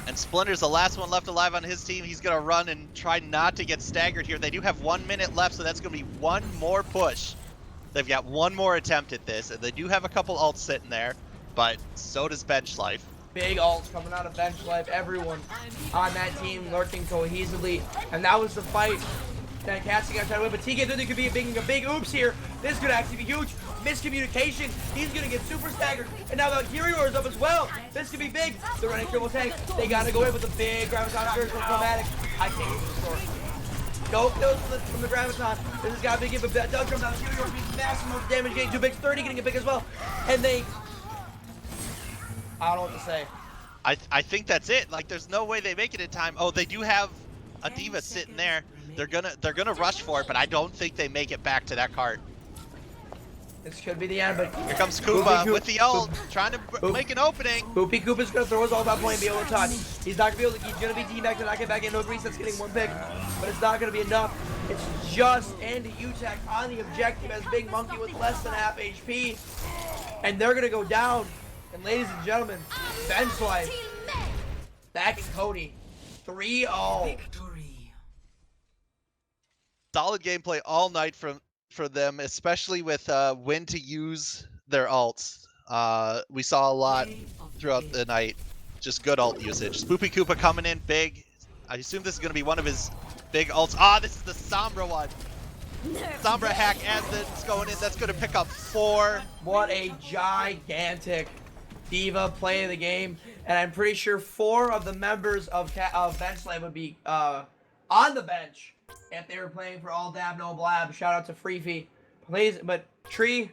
And Splinter's the last one left alive on his team. He's going to run and try not to get staggered here. They do have 1 minute left, so that's going to be 1 more push. They've got 1 more attempt at this, and they do have a couple ults sitting there, but so does Bench Life. Big ults coming out of Bench Life. Everyone on that team working cohesively. And that was the fight that Casting Couch tried to win. But TK30 could be a big oops here. This could actually be huge. Miscommunication. He's going to get super staggered. And now the Hero is up as well. This could be big. They're running triple tank. They got to go in with a big Graviton Surge from Chromatic. I think it's the story. No kills from the Graviton. This has got to be given. Doug comes out. Hero being massive damage. Getting 2 bigs. 30 getting a big as well. And they... I don't know what to say. I think that's it. Like, there's no way they make it in time. Oh, they do have a D.Va sitting there. They're gonna rush for it, but I don't think they make it back to that cart. This could be the end, but here comes Koopa with the ult, trying to make an opening. Goofy Koopa's gonna throw his ult out point and be able to touch. He's not gonna be able to. He's gonna be teamed back to not get back in. No resets, getting 1 pick, but it's not gonna be enough. It's just Andy UTech on the objective as Big Monkey with less than half HP, and they're gonna go down. And ladies and gentlemen, Bench Life back in Cody, 3-0. Solid gameplay all night for them, especially with when to use their ults. We saw a lot throughout the night. Just good ult usage. Spoopy Koopa coming in big. I assume this is going to be one of his big ults. Ah, this is the Sombra one. Sombra hack as it's going in. That's going to pick up 4. What a gigantic D.Va play of the game. And I'm pretty sure 4 of the members of Bench Life would be on the bench if they were playing for all dab, no blab. Shout out to Freefy. Please, but Tree,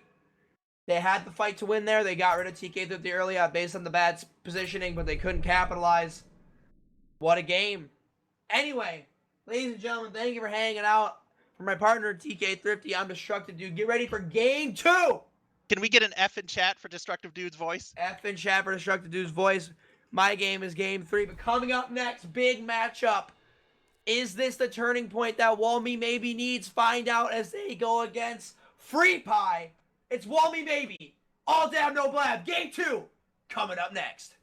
they had the fight to win there. They got rid of TK50 early based on the bad positioning, but they couldn't capitalize. What a game. Anyway, ladies and gentlemen, thank you for hanging out. For my partner, TK Thrifty, I'm Destructive Dude. Get ready for game 2. Can we get an F in chat for Destructive Dude's voice? F in chat for Destructive Dude's voice. My game is game 3. But coming up next, big matchup. Is this the turning point that Walmy maybe needs? Find out as they go against Free Pie. It's Walmy Maybe. All dab, no blab. Game 2 coming up next.